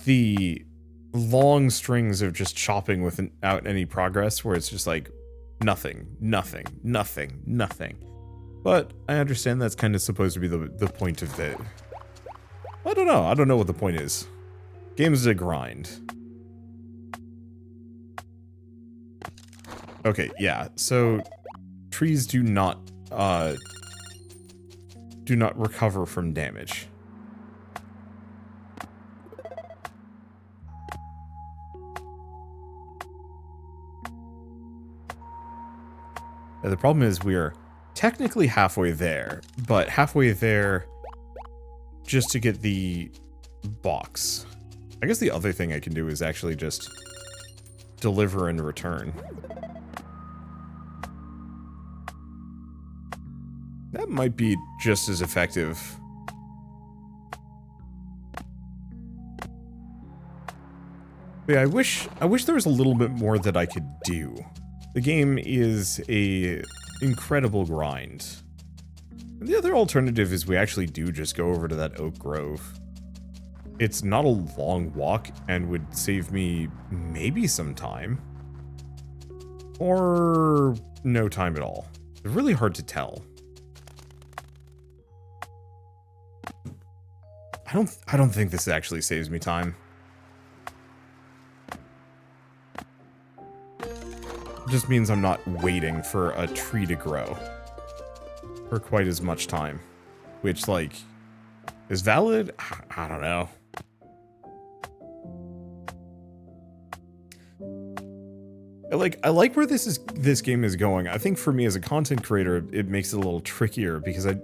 the long strings of just chopping without any progress, where it's just like, Nothing, nothing, nothing, nothing. But I understand that's kind of supposed to be the point of it. I don't know. I don't know what the point is. Game is a grind. Okay, yeah. So trees do not recover from damage. And the problem is we are technically halfway there, but halfway there just to get the box. I guess the other thing I can do is actually just deliver and return. That might be just as effective. But yeah, I wish there was a little bit more that I could do. The game is a incredible grind. And the other alternative is we actually do just go over to that oak grove. It's not a long walk and would save me maybe some time. Or no time at all. It's really hard to tell. I don't think this actually saves me time. It just means I'm not waiting for a tree to grow for quite as much time, which, like, is valid? I don't know. I like where this game is going. I think for me as a content creator, it makes it a little trickier because I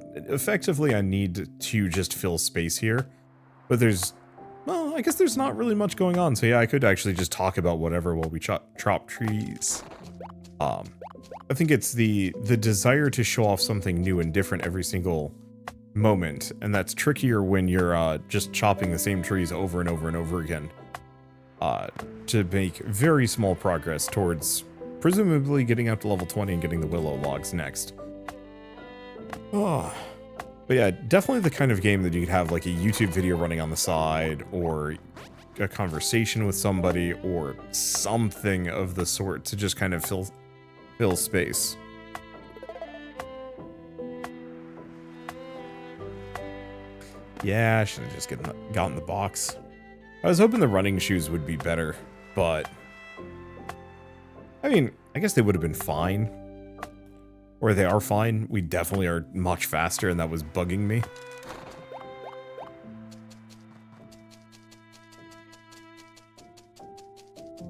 need to just fill space here. But well, I guess there's not really much going on. So yeah, I could actually just talk about whatever while we chop trees. I think it's the desire to show off something new and different every single moment, and that's trickier when you're just chopping the same trees over and over and over again. To make very small progress towards presumably getting up to level 20 and getting the willow logs next. Oh. But yeah, definitely the kind of game that you could have like a YouTube video running on the side, or a conversation with somebody, or something of the sort to just kind of fill space. Yeah, I should have just gotten the box. I was hoping the running shoes would be better, but I mean, I guess they would have been fine. Or they are fine. We definitely are much faster, and that was bugging me.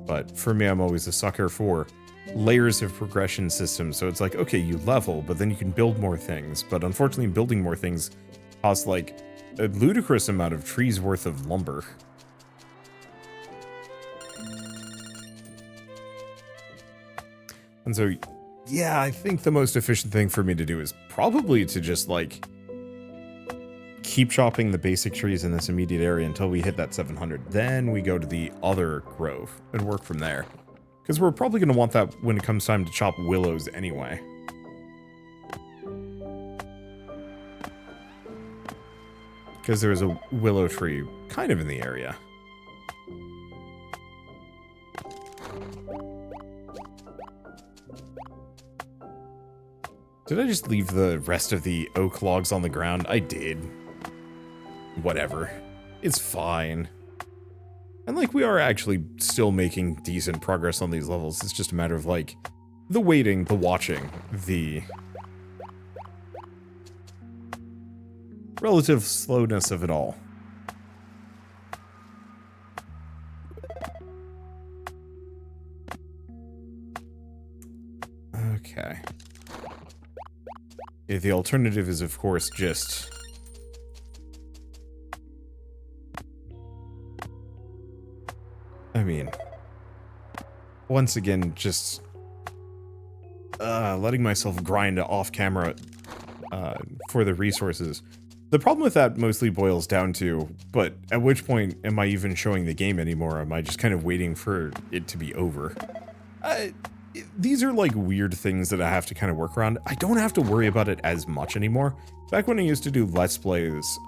But for me, I'm always a sucker for layers of progression systems. So it's like, okay, you level, but then you can build more things. But unfortunately, building more things costs like a ludicrous amount of trees worth of lumber. And so, yeah, I think the most efficient thing for me to do is probably to just, like, keep chopping the basic trees in this immediate area until we hit that 700. Then we go to the other grove and work from there. Because we're probably going to want that when it comes time to chop willows anyway. Because there is a willow tree kind of in the area. Did I just leave the rest of the oak logs on the ground? I did. Whatever. It's fine. And, like, we are actually still making decent progress on these levels. It's just a matter of, like, the waiting, the watching, the relative slowness of it all. Okay. Yeah, the alternative is, of course, just I mean, once again, just letting myself grind off camera for the resources. The problem with that mostly boils down to, but at which point am I even showing the game anymore? Am I just kind of waiting for it to be over? These are like weird things that I have to kind of work around. I don't have to worry about it as much anymore. Back when I used to do Let's Plays,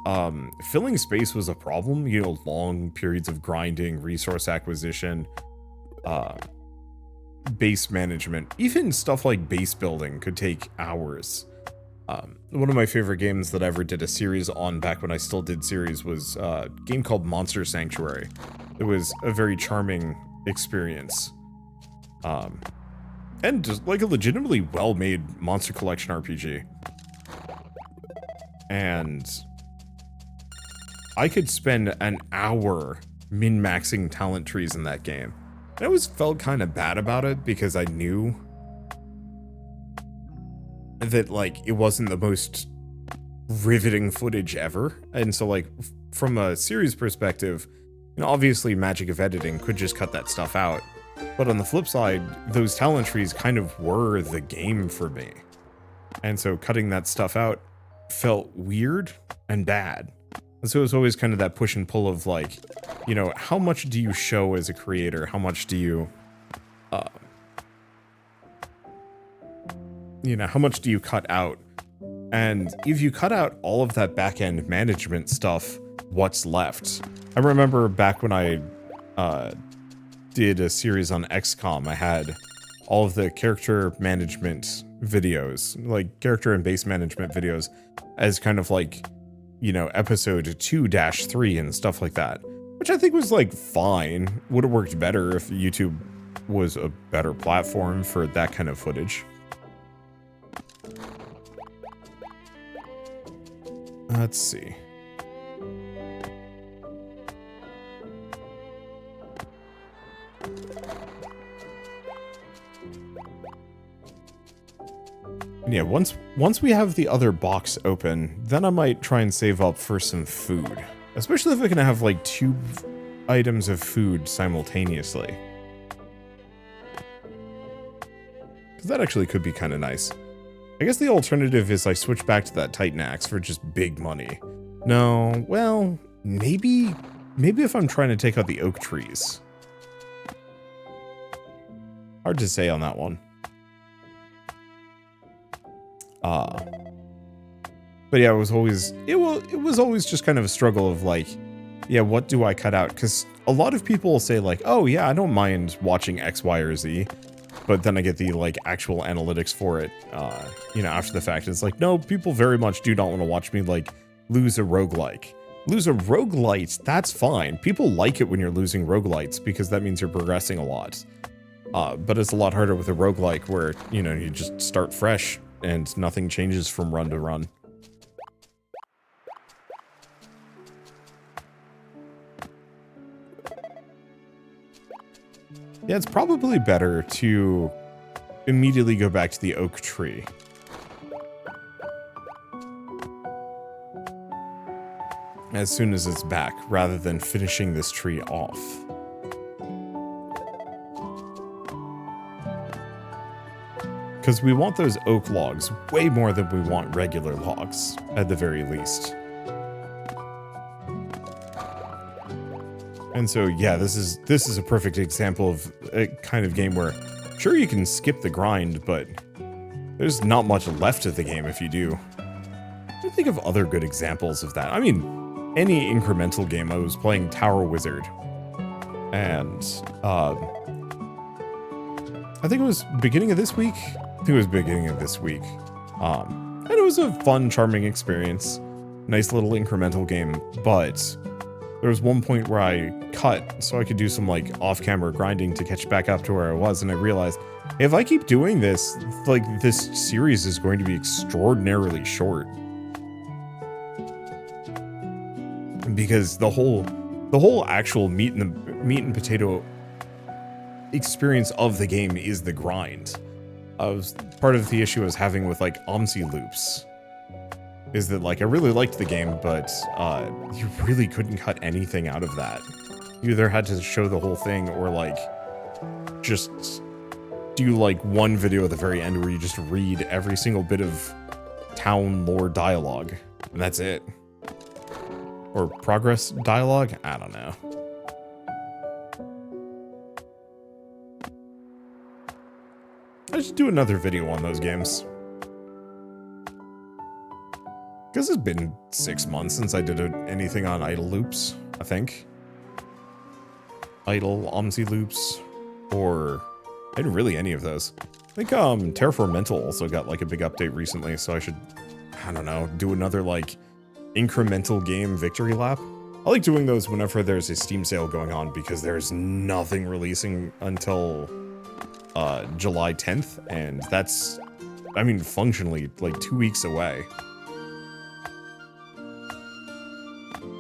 filling space was a problem. You know, long periods of grinding, resource acquisition. base management, even stuff like base building, could take hours. One of my favorite games that I ever did a series on back when I still did series was a game called Monster Sanctuary. It was a very charming experience. And just like a legitimately well-made monster collection RPG. And I could spend an hour min-maxing talent trees in that game. I always felt kind of bad about it because I knew that, like, it wasn't the most riveting footage ever. And so, like, from a series perspective, you know, obviously magic of editing could just cut that stuff out. But on the flip side, those talent trees kind of were the game for me. And so cutting that stuff out felt weird and bad. And so it was always kind of that push and pull of, like, you know, how much do you show as a creator? How much do you, you know, how much do you cut out? And if you cut out all of that back-end management stuff, what's left? I remember back when I did a series on XCOM, I had all of the character management videos, like character and base management videos, as kind of like, you know, episode 2-3 and stuff like that, which I think was like fine. Would have worked better if YouTube was a better platform for that kind of footage. Let's see. Yeah, once we have the other box open, then I might try and save up for some food. Especially if I can have like 2 items of food simultaneously. Because that actually could be kind of nice. I guess the alternative is I switch back to that Titan Axe for just big money. No, well, maybe if I'm trying to take out the oak trees. Hard to say on that one. But yeah, it was always just kind of a struggle of like, yeah, what do I cut out? Because a lot of people will say like, oh yeah, I don't mind watching X, Y, or Z. But then I get the like actual analytics for it, you know, after the fact. It's like, no, people very much do not want to watch me like lose a roguelike. Lose a roguelite, that's fine. People like it when you're losing roguelites because that means you're progressing a lot. But it's a lot harder with a roguelike where, you know, you just start fresh and nothing changes from run to run. Yeah, it's probably better to immediately go back to the oak tree. As soon as it's back, rather than finishing this tree off. Because we want those oak logs way more than we want regular logs, at the very least. And so, yeah, this is a perfect example of a kind of game where, sure, you can skip the grind, but there's not much left of the game if you do. I think of other good examples of that. I mean, any incremental game. I was playing Tower Wizard, and I think it was beginning of this week. And it was a fun, charming experience. Nice little incremental game, but there was one point where I cut so I could do some like off-camera grinding to catch back up to where I was, and I realized if I keep doing this, like this series is going to be extraordinarily short. Because the whole actual meat and potato experience of the game is the grind. Part of the issue I was having with like OMSI loops is that like I really liked the game, but you really couldn't cut anything out of that. You either had to show the whole thing or like just do like one video at the very end where you just read every single bit of town lore dialogue, and that's it. Or progress dialogue? I don't know. I should do another video on those games. Because it's been 6 months since I did anything on idle loops, I think. Idle OMSI loops, or And really any of those. I think Terraformental also got like a big update recently, so I should, I don't know, do another like incremental game victory lap. I like doing those whenever there's a Steam sale going on because there's nothing releasing until July 10th, and that's, I mean, functionally like 2 weeks away.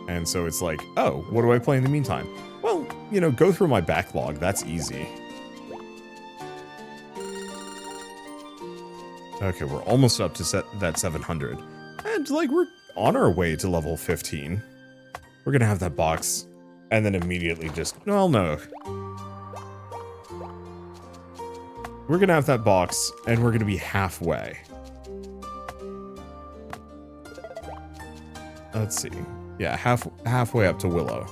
And so it's like, oh, what do I play in the meantime? Well, you know, go through my backlog. That's easy. Okay, we're almost up to that 700. And, like, we're on our way to level 15. We're gonna have that box, and then immediately just, well, no. We're gonna have that box, and we're gonna be halfway. Let's see. Yeah, halfway up to Willow.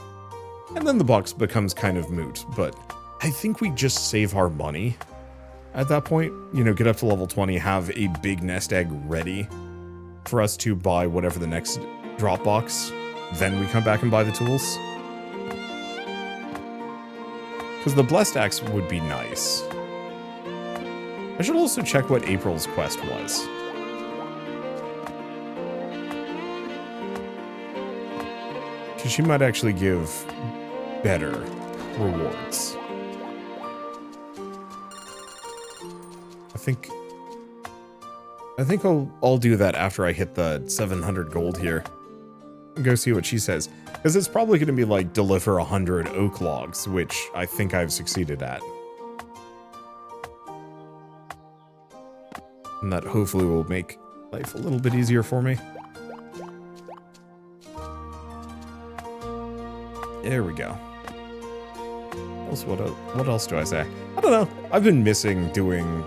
And then the box becomes kind of moot, but I think we just save our money at that point. You know, get up to level 20, have a big nest egg ready for us to buy whatever the next drop box. Then we come back and buy the tools. Because the Blessed Axe would be nice. I should also check what April's quest was. Because she might actually give better rewards. I think I'll do that after I hit the 700 gold here. And go see what she says. Because it's probably going to be like deliver 100 oak logs, which I think I've succeeded at. And that hopefully will make life a little bit easier for me. There we go. What else do I say? I don't know. I've been missing doing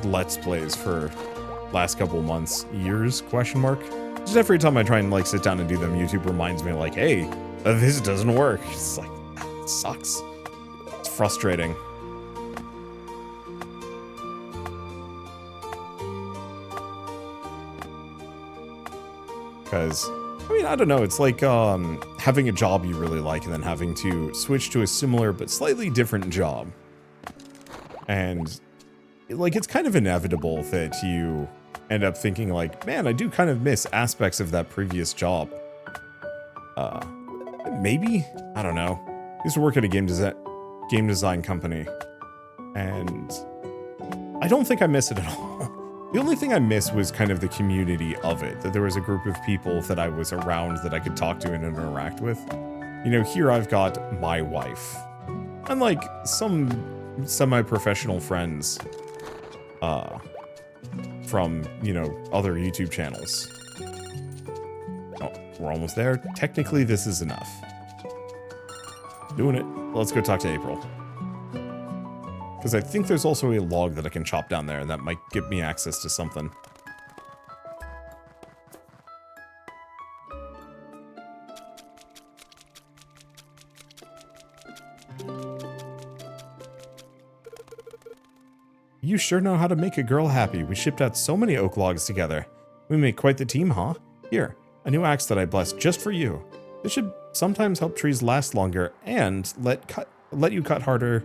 Let's Plays for last couple months, years, question mark. Just every time I try and like sit down and do them, YouTube reminds me like, hey, this doesn't work. It's like, it sucks. It's frustrating. Because, I mean, I don't know, it's like having a job you really like and then having to switch to a similar but slightly different job. And, like, it's kind of inevitable that you end up thinking like, man, I do kind of miss aspects of that previous job. Maybe? I don't know. I used to work at a game design company, and I don't think I miss it at all. The only thing I miss was kind of the community of it, that there was a group of people that I was around that I could talk to and interact with. You know, here I've got my wife, and like some semi-professional friends, from, you know, other YouTube channels. Oh, we're almost there. Technically, this is enough. Doing it. Let's go talk to April. Because I think there's also a log that I can chop down there, and that might give me access to something. You sure know how to make a girl happy. We shipped out so many oak logs together. We make quite the team, huh? Here, a new axe that I blessed just for you. This should sometimes help trees last longer and let you cut harder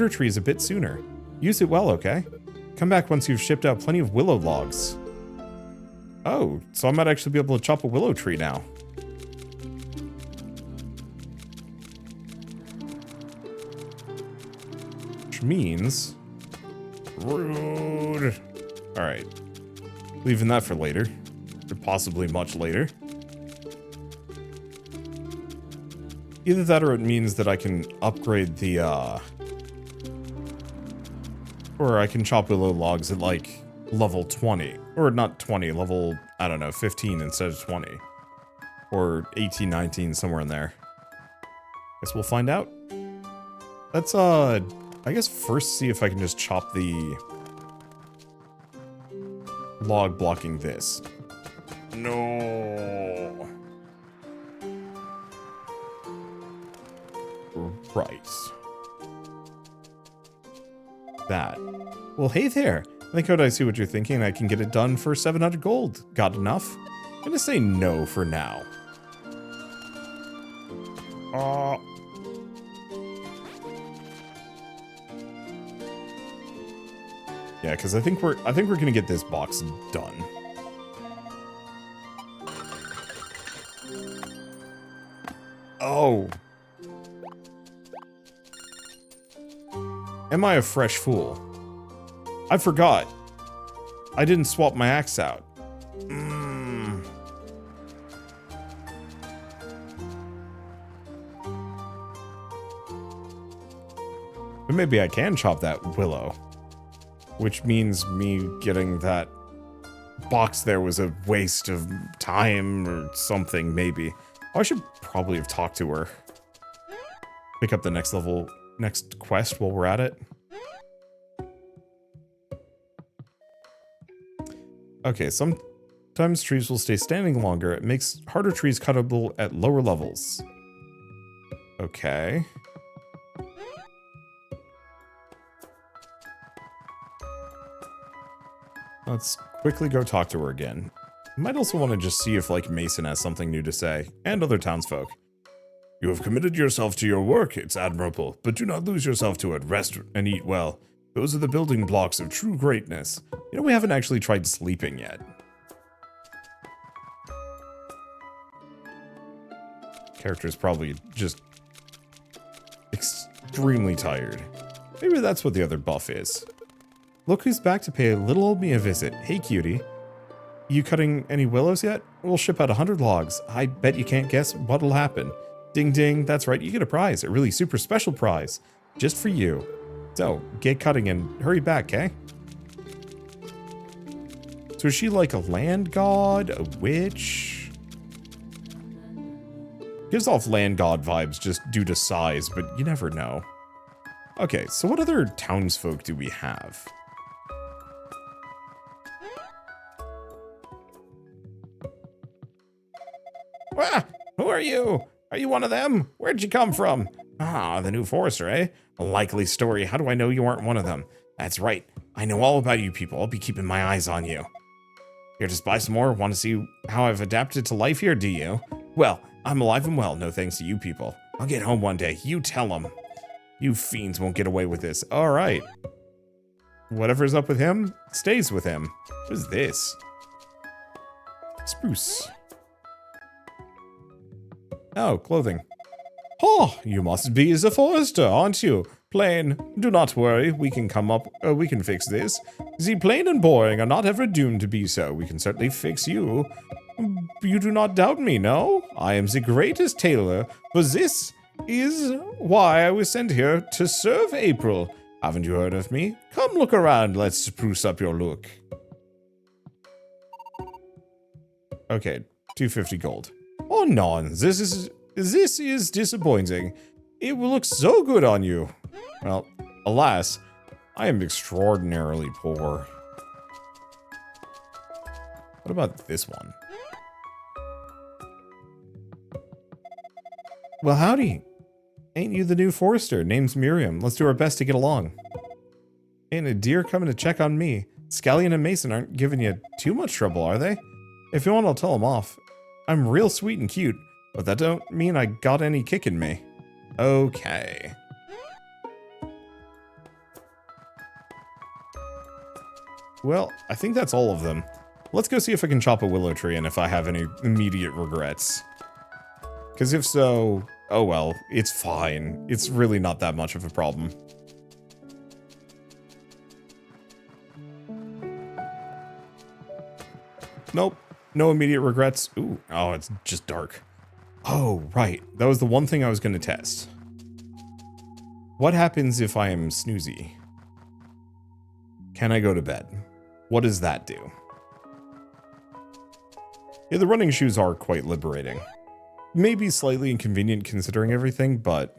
trees a bit sooner. Use it well, okay? Come back once you've shipped out plenty of willow logs. Oh, so I might actually be able to chop a willow tree now. Which means... rude. Alright. Leaving that for later. Or possibly much later. Either that or it means that I can upgrade the, or I can chop willow logs at, like, level 20. Or not 20, level, I don't know, 15 instead of 20. Or 18, 19, somewhere in there. Guess we'll find out. Let's, I guess first see if I can just chop the log blocking this. No. Right. That. Well, hey there. I think I see what you're thinking. I can get it done for 700 gold. Got enough? I'm gonna say no for now. Yeah, because I think we're gonna get this box done. Oh. Am I a fresh fool? I forgot. I didn't swap my axe out. But maybe I can chop that willow. Which means me getting that box there was a waste of time or something, maybe. Oh, I should probably have talked to her. Pick up the next quest while we're at it. Okay, sometimes trees will stay standing longer. It makes harder trees cuttable at lower levels. Okay. Let's quickly go talk to her again. Might also want to just see if, like, Mason has something new to say, and other townsfolk. You have committed yourself to your work, it's admirable, but do not lose yourself to it. Rest and eat well. Those are the building blocks of true greatness. You know, we haven't actually tried sleeping yet. Character's probably just extremely tired. Maybe that's what the other buff is. Look who's back to pay little old me a visit. Hey, cutie. You cutting any willows yet? We'll ship out 100 logs. I bet you can't guess what'll happen. Ding ding, that's right, you get a prize. A really super special prize. Just for you. So, get cutting and hurry back, okay? So is she like a land god? A witch? Gives off land god vibes just due to size, but you never know. Okay, so what other townsfolk do we have? Ah, who are you? Are you one of them? Where'd you come from? Ah, the new forester, eh? A likely story. How do I know you aren't one of them? That's right. I know all about you people. I'll be keeping my eyes on you. Here to spy some more? Want to see how I've adapted to life here, do you? Well, I'm alive and well, no thanks to you people. I'll get home one day. You tell them. You fiends won't get away with this. All right. Whatever's up with him, stays with him. What is this? Spruce. Oh, clothing. Oh, you must be the forester, aren't you? Plain. Do not worry, we can we can fix this. The plain and boring are not ever doomed to be so. We can certainly fix you. You do not doubt me, no? I am the greatest tailor, but this is why I was sent here to serve April. Haven't you heard of me? Come look around, let's spruce up your look. Okay, 250 gold. Oh no, this is disappointing. It will look so good on you. Well, alas, I am extraordinarily poor. What about this one? Well, howdy. Ain't you the new forester? Name's Miriam. Let's do our best to get along. Ain't a deer coming to check on me. Scallion and Mason aren't giving you too much trouble, are they? If you want, I'll tell them off. I'm real sweet and cute, but that don't mean I got any kick in me. Okay. Well, I think that's all of them. Let's go see if I can chop a willow tree and if I have any immediate regrets. Because if so, oh well, it's fine. It's really not that much of a problem. Nope. No immediate regrets. Ooh, oh, it's just dark. Oh, right. That was the one thing I was going to test. What happens if I am snoozy? Can I go to bed? What does that do? Yeah, the running shoes are quite liberating. Maybe slightly inconvenient considering everything, but...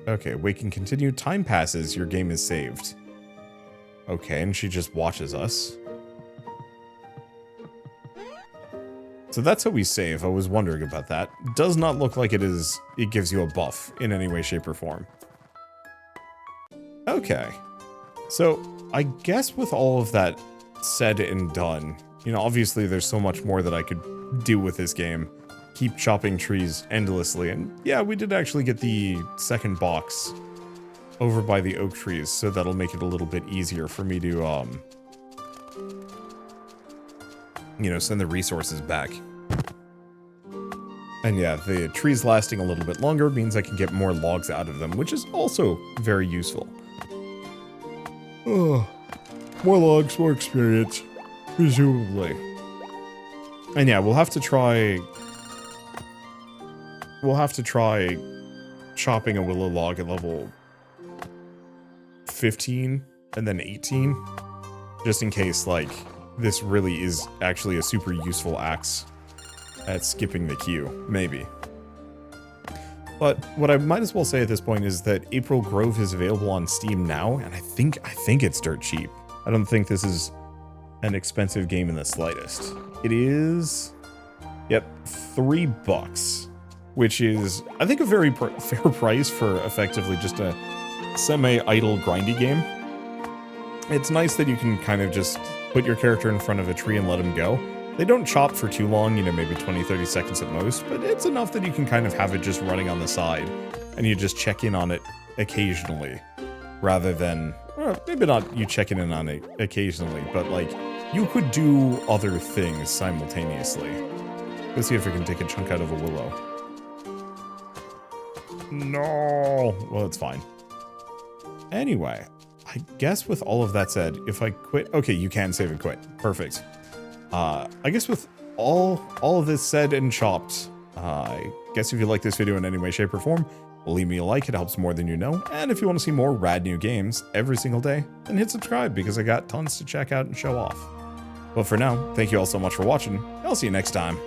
Okay, wake and continue. Time passes, your game is saved. Okay, and she just watches us. So that's how we save. I was wondering about that. Does not look like it gives you a buff in any way, shape, or form. Okay. So, I guess with all of that said and done, you know, obviously there's so much more that I could do with this game. Keep chopping trees endlessly, and yeah, we did actually get the second box over by the oak trees, so that'll make it a little bit easier for me to, you know, send the resources back. And yeah, the trees lasting a little bit longer means I can get more logs out of them, which is also very useful. Oh, more logs, more experience, presumably. And yeah, we'll have to try chopping a willow log at level 15 and then 18, just in case, like, this really is actually a super useful axe at skipping the queue, maybe. But what I might as well say at this point is that April Grove is available on Steam now, and I think it's dirt cheap. I don't think this is an expensive game in the slightest. It is, yep, $3, which is, I think, a very fair price for effectively just a semi-idle grindy game. It's nice that you can kind of just put your character in front of a tree and let him go. They don't chop for too long, you know, maybe 20-30 seconds at most, but it's enough that you can kind of have it just running on the side, and you just check in on it occasionally, rather than, well, maybe not you checking in on it occasionally, but like, you could do other things simultaneously. Let's see if we can take a chunk out of a willow. No! Well, it's fine. Anyway, I guess with all of that said, if I quit... Okay, you can save and quit. Perfect. I guess with all of this said and chopped, I guess if you like this video in any way, shape, or form, leave me a like. It helps more than you know. And if you want to see more rad new games every single day, then hit subscribe, because I got tons to check out and show off. But for now, thank you all so much for watching. I'll see you next time.